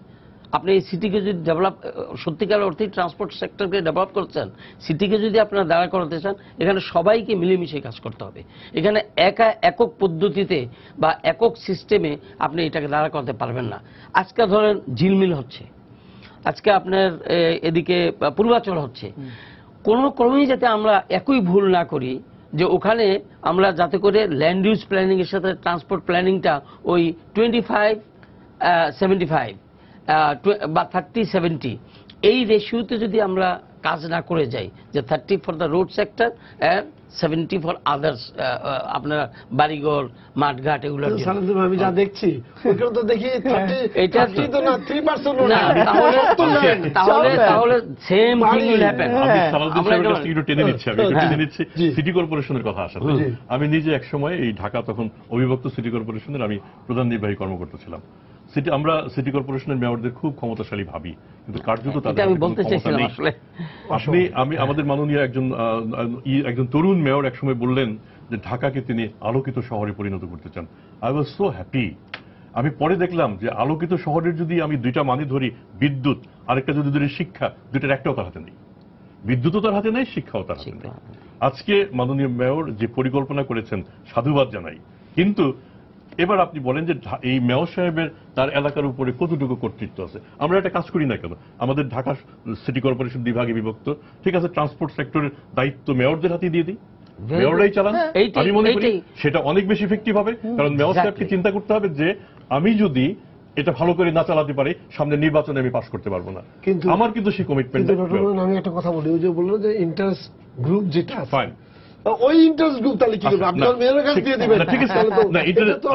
আপনি এই সিটিকে যদি ডেভেলপ, সত্যিকার অর্থে ট্রান্সপোর্ট সেক্টরকে ডেভেলপ করছেন, সিটিকে যদি আপনারা দাঁড়া করাতে চান, এখানে সবাইকে মিলেমিশে কাজ করতে হবে। এখানে একক পদ্ধতিতে বা একক সিস্টেমে আপনি এটাকে দাঁড়া করাতে পারবেন না। আজকে ধরেন ঝিলমিল হচ্ছে, আজকে আপনার এদিকে পূর্বাচল হচ্ছে, কোনো ক্রমেই যাতে আমরা একই ভুল না করি যে ওখানে আমরা যাতে করে ল্যান্ড ইউজ প্ল্যানিং এর সাথে ট্রান্সপোর্ট প্ল্যানিংটা ওই 25-75 বা 30-70 এই রেশিওতে যদি আমরা কাজ না করে যাই, যে 30 for the road sector and 70 for others, আপনার বাড়িঘর, মাঠঘাট, এগুলো আমি যা দেখছি তো দেখি এটা তো না 3% তাহলে same thing will happen. City কর্পোরেশনের কথা আসলে আমি নিজে একসময় এই ঢাকা, তখন অবিভক্ত সিটি কর্পোরেশনের আমি প্রধান নির্বাহী কর্মকর্তা ছিলাম। আমরা সিটি কর্পোরেশনের মেয়রদের খুব ক্ষমতাশালী ভাবি, কিন্তু কার্যত তাদের আপনি আমি আমাদের মাননীয় একজন তরুণ মেয়র একসময় বললেন যে ঢাকাকে তিনি আলোকিত শহরে পরিণত করতে চান। I was so happy. আমি পরে দেখলাম যে আলোকিত শহরের যদি আমি দুইটা মানে ধরি, বিদ্যুৎ, আরেকটা যদি ধরি শিক্ষা, দুইটার একটাও তার হাতে নেই। বিদ্যুৎও তার হাতে নেই, শিক্ষাও তার হাতে নেই। আজকে মাননীয় মেয়র যে পরিকল্পনা করেছেন, সাধুবাদ জানাই। কিন্তু এবার আপনি বলেন যে এই মেয়র সাহেবের তার এলাকার উপরে কতটুকু কর্তৃত্ব আছে। আমরা একটা কাজ করি না কেন, আমাদের ঢাকা সিটি কর্পোরেশন বিভাগে বিভক্ত, ঠিক আছে, ট্রান্সপোর্ট সেক্টরের দায়িত্ব মেয়রদের হাতে দিয়ে দিই, মেয়ররাই চালান। আমি মনে করি সেটা অনেক বেশি ইফেক্টিভ হবে, কারণ মেয়র সাহেবকে চিন্তা করতে হবে যে আমি যদি এটা ভালো করে না চালাতে পারি, সামনে নির্বাচনে আমি পাস করতে পারবো না। কিন্তু আমার কিন্তু সেই কমিটমেন্ট। আমি একটা কথা বলি, ওই যে বললো যে ইন্টারেস্ট গ্রুপ যেটা ফাইন, ওই ইন্টারেস্ট গ্রুপ তাহলে কি করবে? আপনি তো মেয়রের কাছে দিয়ে দিবেন। ঠিক আছে, না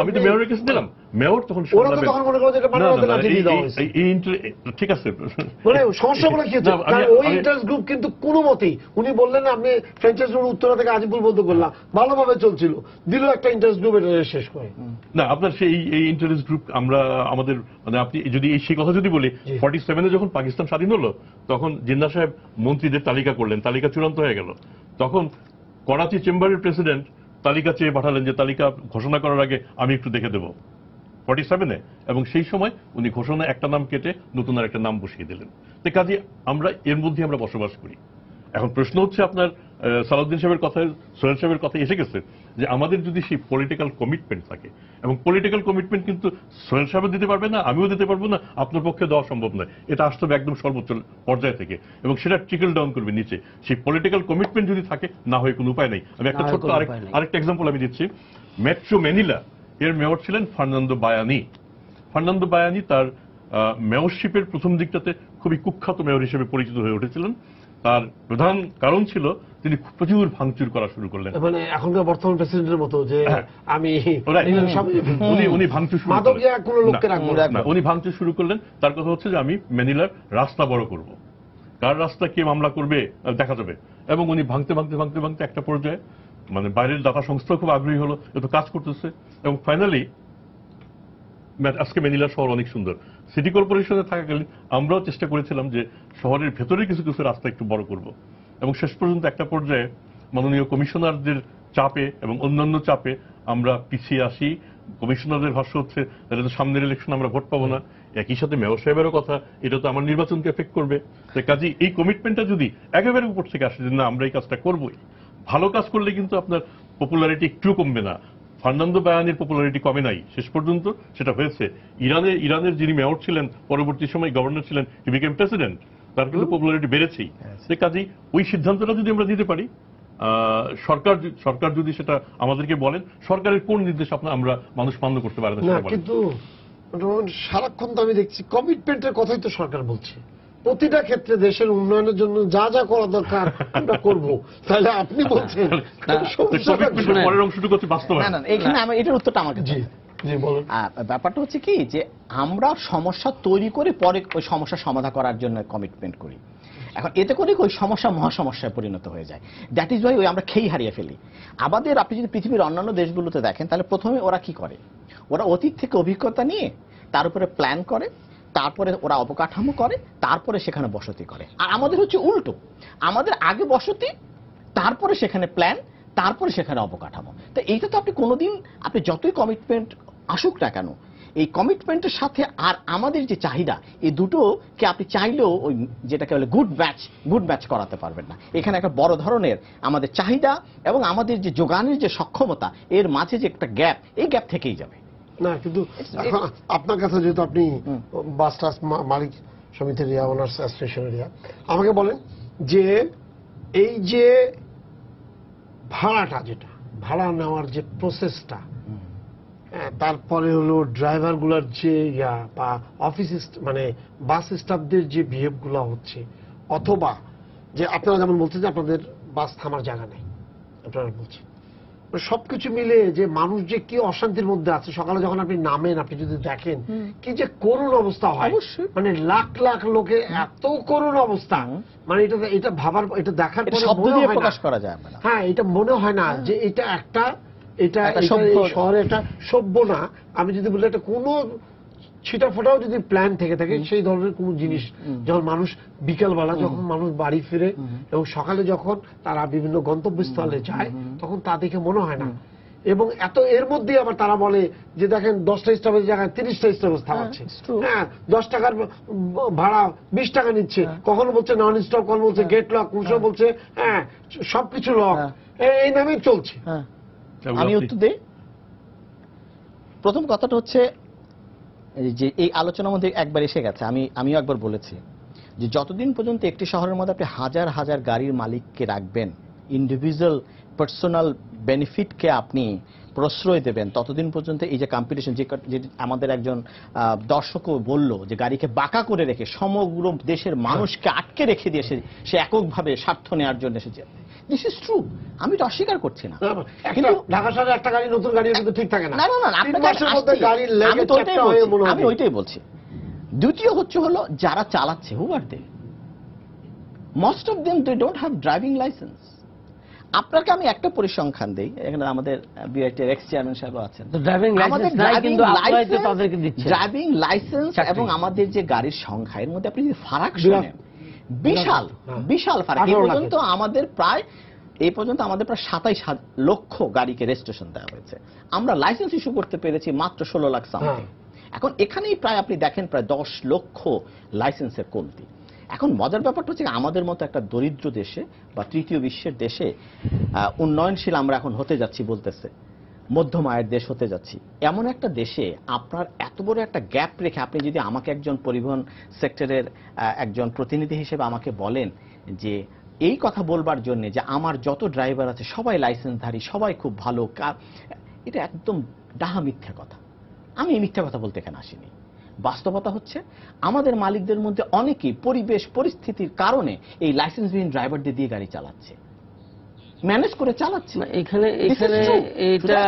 আমি তো মেয়রের কাছে দিলাম, মেয়র তখন ওরা তো তখন মনে করে যে এটা মানবতা লাঠি দিয়ে দেওয়া হয়েছে। ঠিক আছে, মানে সমস্যাগুলো কি হচ্ছে? ওই ইন্টারেস্ট গ্রুপ কিন্তু কোনো মতেই, উনি বললেন আপনি ফ্র্যাঞ্চাইজ রোড উত্তরা থেকে আজিমপুর পর্যন্ত করলাম, ভালোভাবে চলছিল, দিল একটা ইন্টারেস্ট গ্রুপ, এটা শেষ করে। না, আপনার সেই এই ইন্টারেস্ট গ্রুপ আমরা আমাদের মানে আপনি যদি সেই কথা যদি বলি, 47-এ যখন পাকিস্তান স্বাধীন হলো, তখন জিন্নাহ সাহেব মন্ত্রীদের তালিকা করলেন, তালিকা চূড়ান্ত হয়ে গেল। তখন করাচি চেম্বারের প্রেসিডেন্ট তালিকা চেয়ে পাঠালেন যে তালিকা ঘোষণা করার আগে আমি একটু দেখে দেব 47-এ, এবং সেই সময় উনি ঘোষণা একটা নাম কেটে নতুন আর একটা নাম বসিয়ে দিলেন। তো কাজে আমরা এর মধ্যে আমরা বসবাস করি। এখন প্রশ্ন হচ্ছে আপনার সালাউদ্দিন সাহেবের কথায়, সোহেল সাহেবের কথায় এসে গেছে যে আমাদের যদি সেই পলিটিক্যাল কমিটমেন্ট থাকে, এবং পলিটিক্যাল কমিটমেন্ট কিন্তু সোহেল সাহেব দিতে পারবে না, আমিও দিতে পারবো না, আপনার পক্ষে দেওয়া সম্ভব নয়। এটা আসতে হবে একদম সর্বোচ্চ পর্যায় থেকে, এবং সেটা ট্রিকল ডাউন করবে নিচে। সেই পলিটিক্যাল কমিটমেন্ট যদি থাকে, না হয় কোনো উপায় নেই। আমি একটা ছোট্ট আরেকটা এক্সাম্পল আমি দিচ্ছি। মেট্রো ম্যানিলা এর মেয়র ছিলেন ফার্নান্দো বায়ানি। ফার্নান্দো বায়ানি তার মেয়রশিপের প্রথম দিকটাতে খুবই কুখ্যাত মেয়র হিসেবে পরিচিত হয়ে উঠেছিলেন। তার প্রধান কারণ ছিল তিনি প্রচুর ভাঙচুর করা শুরু করলেন। মানে এখনকার বর্তমান প্রেসিডেন্টের মতো যে আমি উনি ভাঙচুর শুরু মাদক কোনো লোককে রাখবো না, উনি ভাঙচুর শুরু করলেন। তার কথা হচ্ছে যে আমি ম্যানিলার রাস্তা বড় করব, কার রাস্তা কে মামলা করবে দেখা যাবে। এবং উনি ভাঙতে ভাঙতে ভাঙতে ভাঙতে একটা পর্যায়ে মানে বাইরের দাতা সংস্থা খুব আগ্রহী হলো, এত কাজ করতেছে, এবং ফাইনালি আজকে ম্যানিলা শহর অনেক সুন্দর। সিটি কর্পোরেশনে থাকাকালীন আমরাও চেষ্টা করেছিলাম যে শহরের ভেতরে কিছু কিছু রাস্তা একটু বড় করব, এবং শেষ পর্যন্ত একটা পর্যায়ে মাননীয় কমিশনারদের চাপে এবং অন্যান্য চাপে আমরা পিছিয়ে আসি। কমিশনারদের ভাষ্য হচ্ছে তাহলে তো সামনের ইলেকশন আমরা ভোট পাবো না, একই সাথে মেয়র সাহেবেরও কথা, এটা তো আমার নির্বাচনকে এফেক্ট করবে। কাজেই এই কমিটমেন্টটা যদি একেবারে উপর থেকে আসে যে না আমরা এই কাজটা করবোই, ভালো কাজ করলে কিন্তু আপনার পপুলারিটি একটু কমবে না। ফার্নান্দো বায়ানের পপুলারিটি কমে নাই, শেষ পর্যন্ত সেটা হয়েছে। ইরানের যিনি মেয়র ছিলেন, পরবর্তী সময় গভর্নর ছিলেন, হি বিকেম প্রেসিডেন্ট, তার কিন্তু পপুলারিটি বেড়েছেই। কাজেই ওই সিদ্ধান্তটা যদি আমরা দিতে পারি, সরকার যদি সেটা আমাদেরকে বলেন, সরকারের কোন নির্দেশ আমরা মানুষ মান্য করতে পারে না, কিন্তু সারাক্ষণ তো আমি দেখছি কমিটমেন্টের কথাই তো সরকার বলছে। প্রতিটা ক্ষেত্রে দেশের উন্নয়নের জন্য যা যা করা দরকার আমরা করব। তাহলে আপনি বলছেন পরের অংশটুকু হচ্ছে বাস্তবায়ন। এখানে এটার উত্তরটা আমার কাছে। ব্যাপারটা হচ্ছে কি যে আমরা সমস্যা তৈরি করে পরে ওই সমস্যা সমাধান করার জন্য কমিটমেন্ট করি। এখন এতে করে ওই সমস্যা মহাসমস্যায় পরিণত হয়ে যায়। দ্যাট ইজ ওয়াই ওই আমরা খেই হারিয়ে ফেলি। আমাদের আপনি যদি পৃথিবীর অন্যান্য দেশগুলোতে দেখেন, তাহলে প্রথমে ওরা কি করে, ওরা অতীত থেকে অভিজ্ঞতা নিয়ে তার উপরে প্ল্যান করে, তারপরে ওরা অবকাঠামো করে, তারপরে সেখানে বসতি করে। আর আমাদের হচ্ছে উল্টো, আমাদের আগে বসতি, তারপরে সেখানে প্ল্যান, তারপরে সেখানে অবকাঠামো। তো এইটা তো আপনি কোনোদিন, আপনি যতই কমিটমেন্ট আসুক না কেন, এই কমিটমেন্টের সাথে আর আমাদের যে চাহিদা, এই দুটোকে আপনি চাইলেও ওই যেটাকে বলে গুড ম্যাচ করাতে পারবেন না। এখানে একটা বড় ধরনের আমাদের চাহিদা এবং আমাদের যে যোগানের যে সক্ষমতা, এর মাঝে যে একটা গ্যাপ, এই গ্যাপ থেকেই যাবে না। কিন্তু আপনার কাছে যেহেতু আপনি বাস টাস মালিক সমিতির ওনার্স অ্যাসোসিয়েশনের আমাকে বলেন যে এই যে ভাড়াটা, যেটা ভাড়া নেওয়ার যে প্রসেসটা, তারপরে হলো ড্রাইভার গুলার যে বা অফিস মানে বাস স্টাফদের যে বিহেভ গুলো হচ্ছে, অথবা যে আপনারা যেমন বলছেন যে আপনাদের বাস থামার জায়গা নেই, আপনারা বলছেন সবকিছু মিলে যে মানুষ যে কি অশান্তির মধ্যে আছে। সকালে যখন আপনি নামেন, আপনি যদি দেখেন কি যে করুণ অবস্থা হয়, মানে লাখ লাখ লোকের এত করুণ অবস্থা, মানে এটা ভাবার, এটা দেখার পরে প্রকাশ করা যায় না। হ্যাঁ, এটা মনে হয় না যে এটা একটা শহরে একটা সভ্য না। আমি যদি বলি একটা কোনো ছিটা ফোটাও যদি প্ল্যান থেকে থাকে, সেই ধরনের কোন জিনিস যখন মানুষ বিকেলবেলা যখন মানুষ বাড়ি ফিরে এবং সকালে যখন তারা বিভিন্ন গন্তব্যস্থলে যায়, তখন তা দেখে মনে হয় না। এবং এত এর মধ্যে আবার তারা বলে যে দেখেন 10টা স্টপেজ জায়গায় 30টা স্টপেজ থামাচ্ছে, হ্যাঁ 10 টাকার ভাড়া 20 টাকা নিচ্ছে, কখনো বলছে নন স্টপ, কখনো বলছে গেট লক, কখনো বলছে হ্যাঁ সবকিছু লক, এই নামেই চলছে। আমি উত্তর দিই। প্রথম কথাটা হচ্ছে যে এই আলোচনার মধ্যে একবার এসে গেছে, আমিও একবার বলেছি যে যতদিন পর্যন্ত একটি শহরের মধ্যে আপনি হাজার হাজার গাড়ির মালিককে রাখবেন, ইন্ডিভিজুয়াল পার্সোনাল বেনিফিটকে আপনি প্রশ্রয় দেবেন, ততদিন পর্যন্ত এই যে কম্পিটিশন, যে আমাদের একজন দর্শকও বলল যে গাড়িকে বাঁকা করে রেখে সমগ্র দেশের মানুষকে আটকে রেখে দিয়ে সে এককভাবে স্বার্থ নেওয়ার জন্য এসেছে। দিস ইজ ট্রু, আমি তো অস্বীকার করছি না। কিন্তু ঢাকা শহরে একটা গাড়ি, নতুন গাড়ি কিন্তু ঠিক থাকে না। না না না, আমি ওইটাই বলছি। দ্বিতীয় হলো যারা চালাচ্ছে, who are they? Most of them they don't have driving license. আপনাকে আমি একটা পরিসংখ্যান দেই, এখানে আমাদের বিআইটির এক্স চেয়ারম্যান সাহেব আছেন। ড্রাইভিং লাইসেন্স নাই, কিন্তু আপাতত তাদেরকে দিচ্ছে ড্রাইভিং লাইসেন্স এবং আমাদের যে গাড়ির সংখ্যা, এর মধ্যে আপনি যদি ফারাক শুনেন, বিশাল ফারাক। এই পর্যন্ত আমাদের প্রায় 27 লক্ষ গাড়িকে রেজিস্ট্রেশন দেওয়া হয়েছে। আমরা লাইসেন্স ইস্যু করতে পেরেছি মাত্র 16 লাখ সামথিং। এখন এখানেই প্রায় আপনি দেখেন প্রায় 10 লক্ষ লাইসেন্সের কমতি। এখন মজার ব্যাপারটা হচ্ছে আমাদের মতো একটা দরিদ্র দেশে বা তৃতীয় বিশ্বের দেশে, উন্নয়নশীল আমরা এখন হতে যাচ্ছি বলতেছে, মধ্যম আয়ের দেশ হতে যাচ্ছি, এমন একটা দেশে আপনার এত বড় একটা গ্যাপ রেখে আপনি যদি আমাকে একজন পরিবহন সেক্টরের একজন প্রতিনিধি হিসেবে আমাকে বলেন যে এই কথা বলবার জন্য যে আমার যত ড্রাইভার আছে সবাই লাইসেন্সধারী, সবাই খুব ভালো, এটা একদম ডাহা মিথ্যা কথা। আমি এই মিথ্যা কথা বলতে এখানে আসিনি। বাস্তবতা হচ্ছে আমাদের মালিকদের মধ্যে অনেকেই পরিবেশ পরিস্থিতির কারণে এই লাইসেন্সবিহীন ড্রাইভারদের দিয়ে গাড়ি চালাচ্ছে, ম্যানেজ করে চালাচ্ছে। এখানে এটা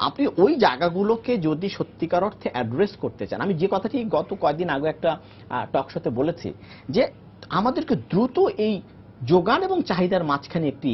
আপনি ওই জায়গাগুলোকে যদি সত্যিকার অর্থে অ্যাড্রেস করতে চান, আমি যে কথাটি গত কয়েকদিন আগে একটা টক শোতে বলেছি যে আমাদেরকে দ্রুত এই যোগান এবং চাহিদার মাঝখানে একটি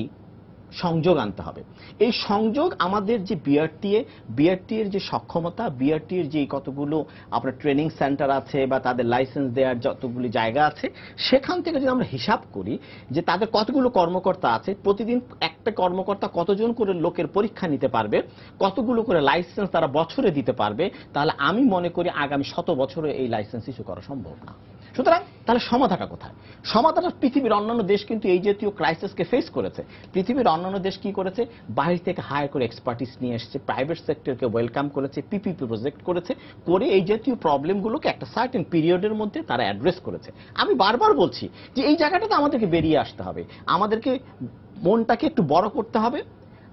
সংযোগ আনতে হবে। এই সংযোগ আমাদের যে বিআরটি এর যে সক্ষমতা, বিআরটি এর যে কতগুলো আপনার ট্রেনিং সেন্টার আছে বা তাদের লাইসেন্স দেওয়ার যতগুলি জায়গা আছে, সেখান থেকে যদি আমরা হিসাব করি যে তাদের কতগুলো কর্মকর্তা আছে, প্রতিদিন একটা কর্মকর্তা কতজন করে লোকের পরীক্ষা নিতে পারবে, কতগুলো করে লাইসেন্স তারা বছরে দিতে পারবে, তাহলে আমি মনে করি আগামী 100 বছরে এই লাইসেন্স ইস্যু করা সম্ভব না। সুতরাং তাহলে সমাধানটা কোথায়? সমাধানটা পৃথিবীর অন্যান্য দেশ কিন্তু এই জাতীয় ক্রাইসিসকে ফেস করেছে। পৃথিবীর অন্যান্য দেশ কি করেছে? বাইরে থেকে হায়ার করে এক্সপার্টিস নিয়ে এসেছে, প্রাইভেট সেক্টরকে ওয়েলকাম করেছে, পিপিপি প্রজেক্ট করেছে, করে এই জাতীয় প্রবলেমগুলোকে একটা সার্টেন পিরিয়ডের মধ্যে তারা অ্যাড্রেস করেছে। আমি বারবার বলছি যে এই জায়গাটাতে আমাদেরকে বেরিয়ে আসতে হবে, আমাদেরকে মনটাকে একটু বড় করতে হবে,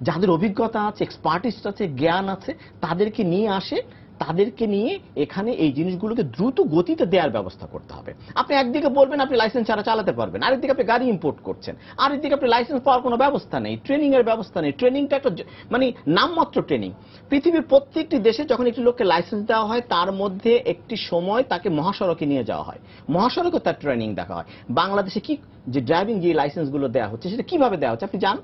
যাদের অভিজ্ঞতা আছে, এক্সপার্টিস আছে, জ্ঞান আছে, তাদেরকে নিয়ে আসে, তাদেরকে নিয়ে এখানে এই জিনিসগুলোকে দ্রুত গতিতে দেওয়ার ব্যবস্থা করতে হবে। আপনি একদিকে বলবেন আপনি লাইসেন্স ছাড়া চালাতে পারবেন, আরেকদিকে আপনি গাড়ি ইম্পোর্ট করছেন, আরেকদিকে আপনি লাইসেন্স পাওয়ার কোনো ব্যবস্থা নেই, ট্রেনিং এর ব্যবস্থা নেই। ট্রেনিংটা একটা মানে নামমাত্র ট্রেনিং। পৃথিবীর প্রত্যেকটি দেশে যখন একটি লোককে লাইসেন্স দেওয়া হয় তার মধ্যে একটি সময় তাকে মহাসড়কে নিয়ে যাওয়া হয়, মহাসড়কে তার ট্রেনিং দেখা হয়। বাংলাদেশে কি যে ড্রাইভিং যে লাইসেন্সগুলো দেওয়া হচ্ছে সেটা কিভাবে দেওয়া হচ্ছে আপনি জান?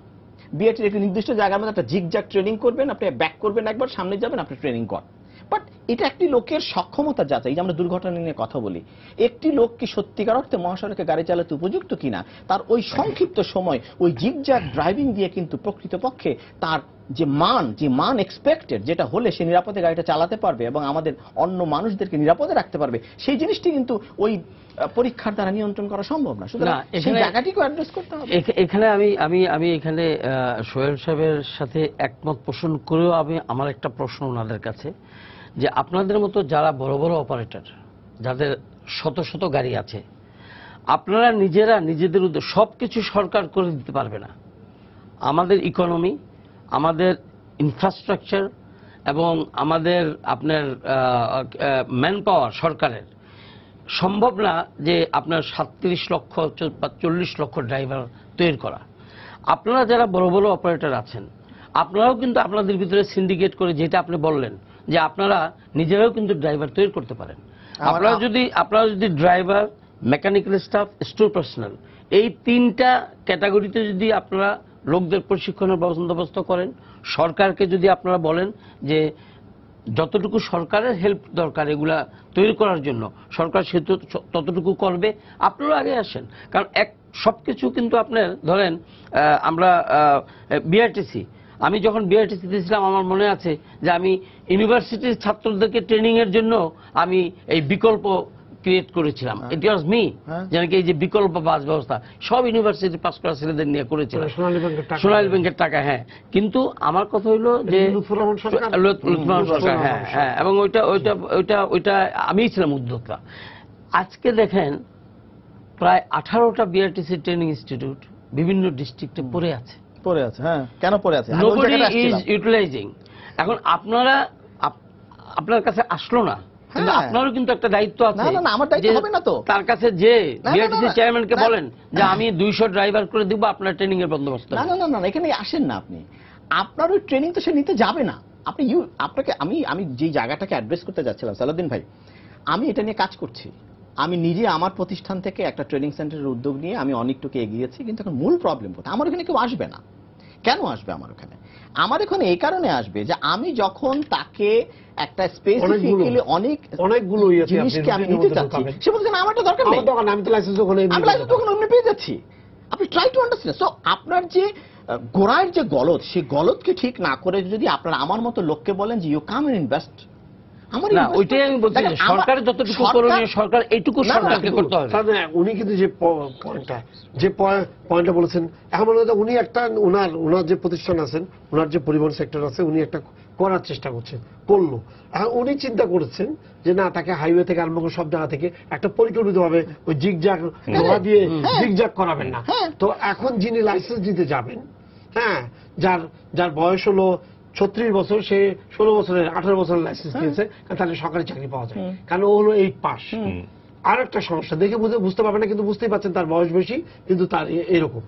বিআরটির একটি নির্দিষ্ট জায়গার মধ্যে একটা জিগজ্যাগ ট্রেনিং করবেন, আপনি ব্যাক করবেন, একবার সামনে যাবেন, আপনি ট্রেনিং করেন। বাট এটা একটি লোকের সক্ষমতা যাচাই। এই যে আমরা দুর্ঘটনা নিয়ে কথা বলি, একটি লোক কি সত্যিকার অর্থে মহাসড়কে গাড়ি চালাতে উপযুক্ত কিনা, তার ওই সংক্ষিপ্ত সময় ওই জিগজ্যাগ ড্রাইভিং দিয়ে কিন্তু প্রকৃতপক্ষে তার যে মান এক্সপেক্টেড, যেটা হলে সে নিরাপদে গাড়িটা চালাতে পারবে এবং আমাদের অন্য মানুষদেরকে নিরাপদে রাখতে পারবে, সেই জিনিসটি কিন্তু ওই পরীক্ষার দ্বারা নিয়ন্ত্রণ করা সম্ভব না। সুতরাং সেই জায়গাটিকে অ্যাড্রেস করতে হবে। এখানে আমি এখানে সোহেল সাহেবের সাথে একমত পোষণ করেও আমার একটা প্রশ্ন ওনাদের কাছে, যে আপনাদের মতো যারা বড় বড় অপারেটর, যাদের শত শত গাড়ি আছে, আপনারা নিজেদের উদ্যোগে সবকিছু সরকার করে দিতে পারবে না। আমাদের ইকোনমি, আমাদের ইনফ্রাস্ট্রাকচার এবং আমাদের আপনার ম্যান পাওয়ার সরকারের সম্ভব না যে আপনার 37 লক্ষ বা 40 লক্ষ ড্রাইভার তৈরি করা। আপনারা যারা বড় বড় অপারেটর আছেন, আপনারাও কিন্তু আপনাদের ভিতরে সিন্ডিকেট করে, যেটা আপনি বললেন যে আপনারা নিজেরাও কিন্তু ড্রাইভার তৈরি করতে পারেন। আপনারা যদি driver, mechanical staff, store personal, এই 3টা ক্যাটাগরিতে যদি আপনারা লোকদের প্রশিক্ষণের বন্দোবস্ত করেন, সরকারকে যদি আপনারা বলেন যে যতটুকু সরকারের হেল্প দরকার এগুলা তৈরি করার জন্য, সরকার সেটা ততটুকু করবে, আপনারা আগে আসেন। কারণ সবকিছু কিন্তু আপনার ধরেন আমরা বিআরটিসি, আমি যখন বিআরটিসি দিয়েছিলাম আমার মনে আছে যে আমি ইউনিভার্সিটির ছাত্রদেরকে ট্রেনিং এর জন্য আমি এই বিকল্প ক্রিয়েট করেছিলাম। ইট ওয়াজ মি, যেন কি এই যে বিকল্প বাস ব্যবস্থা সব ইউনিভার্সিটি পাস করা ছেলেদের নিয়ে করেছিলাম, সোনালী ব্যাংকের টাকা। হ্যাঁ, কিন্তু আমার কথা হইলো যে হ্যাঁ, এবং ওইটা আমিই ছিলাম উদ্যোক্তা। আজকে দেখেন প্রায় 18টা বিআরটিসি ট্রেনিং ইনস্টিটিউট বিভিন্ন ডিস্ট্রিক্টে পড়ে আছে। হ্যাঁ, কেন পড়ে আছে? Nobody is utilising. এখন আপনার কাছে আসলো না, কিন্তু আপনারও কিন্তু একটা দায়িত্ব আছে। তার কাছে যে বিআরটিসি চেয়ারম্যানকে বলেন যে আমি 200 ড্রাইভার করে দিব, আপনার ট্রেনিং এর বন্দোবস্ত। না, এখানে আসেন না আপনি, আপনার ওই ট্রেনিং তো সে নিতে যাবে না। আপনাকে আমি যে জায়গাটাকে অ্যাড্রেস করতে যাচ্ছিলাম সালাউদ্দিন ভাই, আমি এটা নিয়ে কাজ করছি। আমি নিজে আমার প্রতিষ্ঠান থেকে একটা ট্রেনিং সেন্টারের উদ্যোগ নিয়ে আমি অনেকটুকু এগিয়েছি, কিন্তু এখন মূল প্রবলেম কোথায়? আমার এখানে কেউ আসবে না। কেন আসবে আমার ওখানে? আমার এখানে এই কারণে আসবে যে আমি যখন তাকে একটা স্পেসিফিক্যালি অনেকগুলো জিনিসকে আমি নিতে চাচ্ছি, সে বলছে না আমারটা দরকার নেই, আমি তো লাইসেন্স ওখানে পেয়ে যাচ্ছি। আপনি ট্রাই টু আন্ডারস্ট্যান্ড। সো আপনার যে গোড়ার যে গলদ, সেই গলদকে ঠিক না করে যদি আপনারা আমার মতো লোককে বলেন যে ইউ কাম এন্ড ইনভেস্ট, ওইটাই আমি বলছি, সরকার যতটুকু করণীয় সরকার এইটুকু সরকারকে করতে হবে। উনি কিন্তু যে পয়েন্টটা বলেছেন, এখন উনি একটা ওনার যে প্রতিষ্ঠান আছেন, ওনার যে পরিবহন সেক্টর আছে, উনি একটা করার চেষ্টা করলো। এখন উনি চিন্তা করেছেন যে না, তাকে হাইওয়ে থেকে আরম্ভ করে সব জায়গা থেকে একটা পরিকল্পিতভাবে ওই জিগজ্যাগ লোহা দিয়ে জিগজ্যাগ করাবেন না। তো এখন যিনি লাইসেন্স দিতে যাবেন, হ্যাঁ, যার বয়স হলো 36 বছর, সে 16 বছরের 18 বছরের লাইসেন্স নিয়েছে, কারণ তাহলে সরকারি চাকরি পাওয়া যায়, কারণ ও হলো 8 পাস। আর একটা সমস্যা দেখে বুঝতে পারবে না, কিন্তু বুঝতেই পারছেন তার বয়স বেশি, কিন্তু তার এরকম।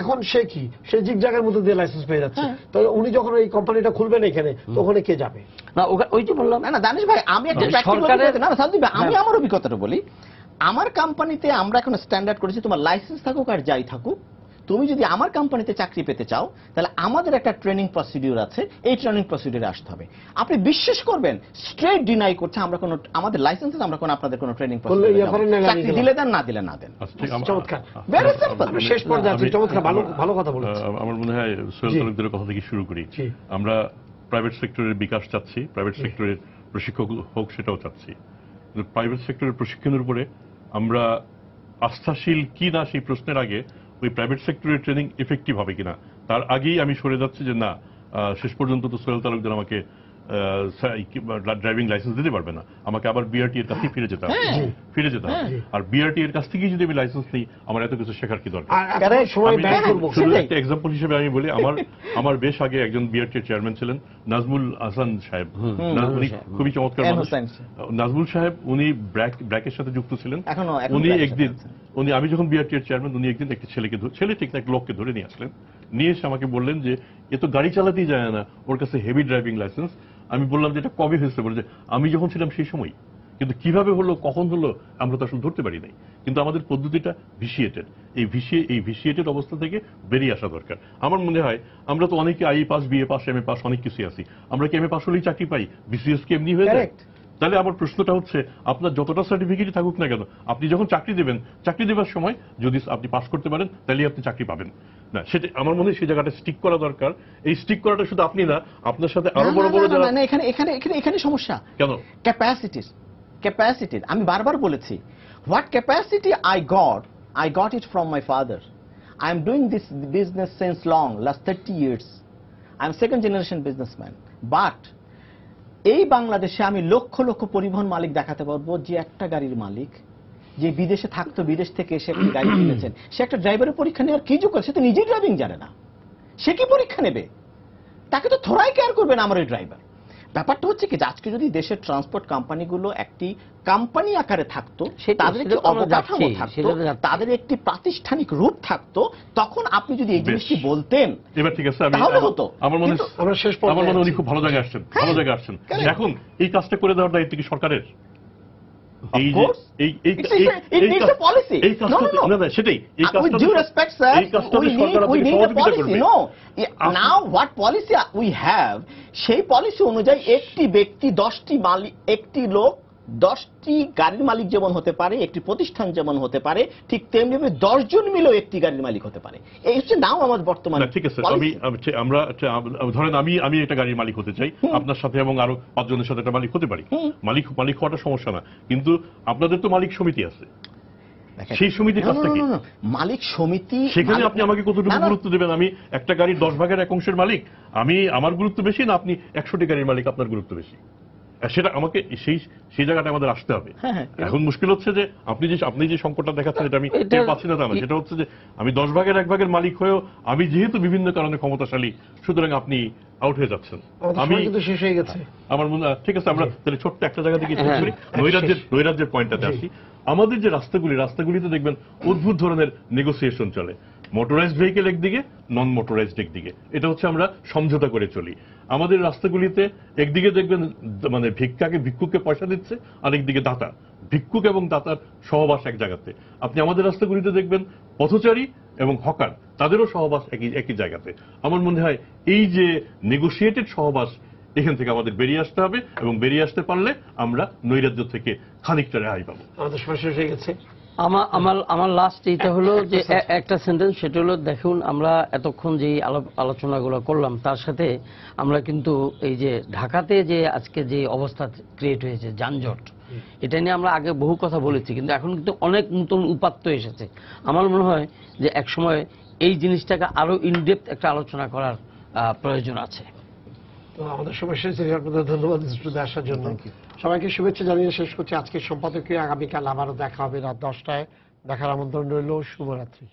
এখন সে কি, সে জিগজাগের মধ্যে দিয়ে লাইসেন্স পেয়ে যাচ্ছে। তো উনি যখন এই কোম্পানিটা খুলবেন এখানে, তো ওখানে কে যাবে? না ওই যে বললাম না দানিশ ভাই, আমি একটা সরকারের আমি আমার অভিজ্ঞতাটা বলি। আমার কোম্পানিতে আমরা এখন স্ট্যান্ডার্ড করেছি, তোমার লাইসেন্স থাকুক আর যাই থাকুক, তুমি যদি আমার কোম্পানিতে চাকরি পেতে চাও তাহলে আমাদের একটা ট্রেনিং প্রসিডিউর আছে, এই ট্রেনিং প্রসিডিউরে আসতে হবে। আপনি বিশ্বাস করবেন, স্ট্রেট ডিনাই করছে আমরা কোনো, আমাদের লাইসেন্সে আমরা কোনো আপনাদের কোনো ট্রেনিং প্রসিডিউর, চাকরি দিলে দেন, না দিলে না দেন। চমৎকার, ভেরি সিম্পল। শেষ পর্যায়ে আছি, চমৎকার, ভালো কথা বলেছেন। আমার মনে হয় সোহেল তালুকদারের কথা থেকে শুরু করি। আমরা প্রাইভেট সেক্টরের বিকাশ চাচ্ছি, প্রাইভেট সেক্টরের প্রশিক্ষক হোক সেটাও চাচ্ছি, কিন্তু প্রাইভেট সেক্টরের প্রশিক্ষণের উপরে আমরা আস্থাশীল কি না সেই প্রশ্নের আগে ওই প্রাইভেট সেক্টরের ট্রেনিং এফেক্টিভ হবে কিনা তার আগেই আমি সরে যাচ্ছি যে না, শেষ পর্যন্ত তো সোহেল তালুকদার আমাকে ড্রাইভিং লাইসেন্স দিতে পারবে না, আমাকে আবার বিআরটি এর কাছে ফিরে যেতে হবে। আর বিআরটি এর কাছ থেকে যদি আমি লাইসেন্স নিই, আমার এত কিছু শেখার কি দরকার? শুধু একটা এক্সাম্পল হিসেবে আমি বলি, আমার বেশ আগে একজন বিআরটি এর চেয়ারম্যান ছিলেন নাজমুল হাসান সাহেব, উনি খুবই চমৎকার মানুষ। নাজমুল সাহেব উনি ব্র্যাকের সাথে যুক্ত ছিলেন। উনি একদিন আমি যখন বিআরটি এর চেয়ারম্যান, উনি একদিন একটা ছেলে ঠিক না এক লোককে ধরে নিয়ে আসলেন, নিয়ে এসে আমাকে বললেন যে এ তো গাড়ি চালাতেই যায় না, ওর কাছে হেভি ড্রাইভিং লাইসেন্স। আমি বললাম যে এটা কবে হয়েছে? বলে যে আমি যখন ছিলাম সেই সময়, কিন্তু কিভাবে হলো কখন হলো আমরা তো আসলে ধরতে পারি নাই। কিন্তু আমাদের পদ্ধতিটা ভিসিয়েটেড, এই ভিসিয়েটেড অবস্থা থেকে বেরিয়ে আসা দরকার। আমার মনে হয় আমরা তো অনেকে I pass, BA pass, M A pass, অনেক কিছু আছি, আমরা কি এম এ পাস হলেই চাকরি পাই? বিসিএস কি এমনি হয়ে যায়? তাহলে আমার প্রশ্নটা হচ্ছে, আপনার যতটা সার্টিফিকেটই থাকুক না কেন, আপনি যখন চাকরি দেবেন, চাকরি দেওয়ার সময় যদি আপনি পাস করতে পারেন তাহলে আপনি চাকরি পাবেন না। সেটা আমার মনে হয় সেই জায়গাটা স্টিক করা দরকার। এই স্টিক করাটা শুধু আপনি না, আপনার সাথে আরো বড় বড় যারা, এখানে সমস্যা কেন? ক্যাপাসিটি আমি বারবার বলেছি, what capacity I got it from my father. I am doing this business since long, last 30 years. I am second generation businessman. But এই বাংলাদেশে আমি লক্ষ লক্ষ পরিবহন মালিক দেখাতে পারবো যে একটা গাড়ির মালিক যে বিদেশে থাকতো, বিদেশ থেকে এসে একটা গাড়ি কিনেছেন, সে একটা ড্রাইভারের পরীক্ষা নেওয়ার কি যোগ্য? সে তো নিজেই ড্রাইভিং জানে না, সে কি পরীক্ষা নেবে? তাকে তো থোড়াই কেয়ার করবে না আমার ওই ড্রাইভার। ব্যাপারটা হচ্ছে কি, আজকে যদি দেশের ট্রান্সপোর্ট কোম্পানিগুলো একটি কোম্পানি আকারে থাকতো, তাদের একটি অবকাঠামো থাকতো, তাদের একটি প্রাতিষ্ঠানিক রূপ থাকতো, তখন আপনি যদি এই জিনিসটি বলতেন, এবার ঠিক আছে, তাহলে হতো। আমার মনে হয় উনি খুব ভালো জায়গায় আসছেন। এখন এই কাজটা করে দেওয়ার দায়িত্ব কি সরকারের? সেই পলিসি অনুযায়ী একটি ব্যক্তি 10টি মালিক, একটি লোক 10টি গাড়ির মালিক যেমন হতে পারে, একটি প্রতিষ্ঠান যেমন হতে পারে, ঠিক তেমনি 10 জন মিলেও একটি গাড়ির মালিক হতে পারে। এই হচ্ছে নাও আমার বর্তমানে। ঠিক আছে, আমরা ধরেন আমি একটা গাড়ির মালিক হতে চাই, আপনার সাথে এবং আরো 5 জনের সাথে একটা মালিক হতে পারি। মালিক হওয়াটা সমস্যা না, কিন্তু আপনাদের তো মালিক সমিতি আছে, সেই সমিতির কাজটা কি? মালিক সমিতি, সেখানে আপনি আমাকে কতটুকু গুরুত্ব দেবেন? আমি একটা গাড়ির 10 ভাগের 1 অংশের মালিক, আমার গুরুত্ব বেশি না আপনি 100টি গাড়ির মালিক, আপনার গুরুত্ব বেশি? সেটা আমাকে সেই জায়গাটা আমাদের আসতে হবে। এখন মুশকিল হচ্ছে যে আপনি যে সংকটটা দেখাচ্ছেন, এটা আমি টের পাচ্ছি না, সেটা হচ্ছে যে আমি 10 ভাগের 1 ভাগের মালিক হয়েও আমি যেহেতু বিভিন্ন কারণে ক্ষমতাশালী, সুতরাং আপনি আউট হয়ে যাচ্ছেন। আমি কিন্তু শেষ হয়ে গেছে আমার মনে হয়। ঠিক আছে, আমরা তাহলে ছোট্ট একটা জায়গা থেকে শেষ করি, নৈরাজ্যের পয়েন্টটাতে আসি। আমাদের যে রাস্তাগুলিতে দেখবেন অদ্ভুত ধরনের নেগোসিয়েশন চলে, মোটরাইজড ভেহিকেল একদিকে, নন মোটরাইজড একদিকে, এটা হচ্ছে আমরা সমঝোতা করে চলি। আমাদের রাস্তাগুলিতে একদিকে দেখবেন মানে ভিক্ষুককে পয়সা দিচ্ছে, আর একদিকে দাতা, ভিক্ষুক এবং দাতার সহবাস এক জায়গাতে। আপনি আমাদের রাস্তাগুলিতে দেখবেন পথচারী এবং হকার, তাদেরও সহবাস একই জায়গাতে। আমার মনে হয় এই যে নেগোসিয়েটেড সহবাস, এখান থেকে আমাদের বেরিয়ে আসতে হবে, এবং বেরিয়ে আসতে পারলে আমরা নৈরাজ্য থেকে খানিকটা রেহাই পাবো। আমাদের সময় শেষ হয়ে গেছে। আমার লাস্ট এইটা হলো যে একটা সেন্টেন্স, সেটা হলো দেখুন, আমরা এতক্ষণ যে আলোচনাগুলো করলাম তার সাথে আমরা কিন্তু এই যে ঢাকাতে যে আজকে যে অবস্থা ক্রিয়েট হয়েছে, যানজট, এটা নিয়ে আমরা আগে বহু কথা বলেছি, কিন্তু এখন কিন্তু অনেক নতুন উপাত্ত এসেছে। আমার মনে হয় যে একসময় এই জিনিসটাকে আরো ইনডেপথ একটা আলোচনা করার প্রয়োজন আছে। তো আমাদের সময় শেষ, আপনাদের ধন্যবাদ স্টুডিওতে আসার জন্য। সবাইকে শুভেচ্ছা জানিয়ে শেষ করছি আজকের সম্পাদকীয়। আগামীকাল আবারও দেখা হবে রাত 10টায়। দেখার আমন্ত্রণ রইল। শুভরাত্রি।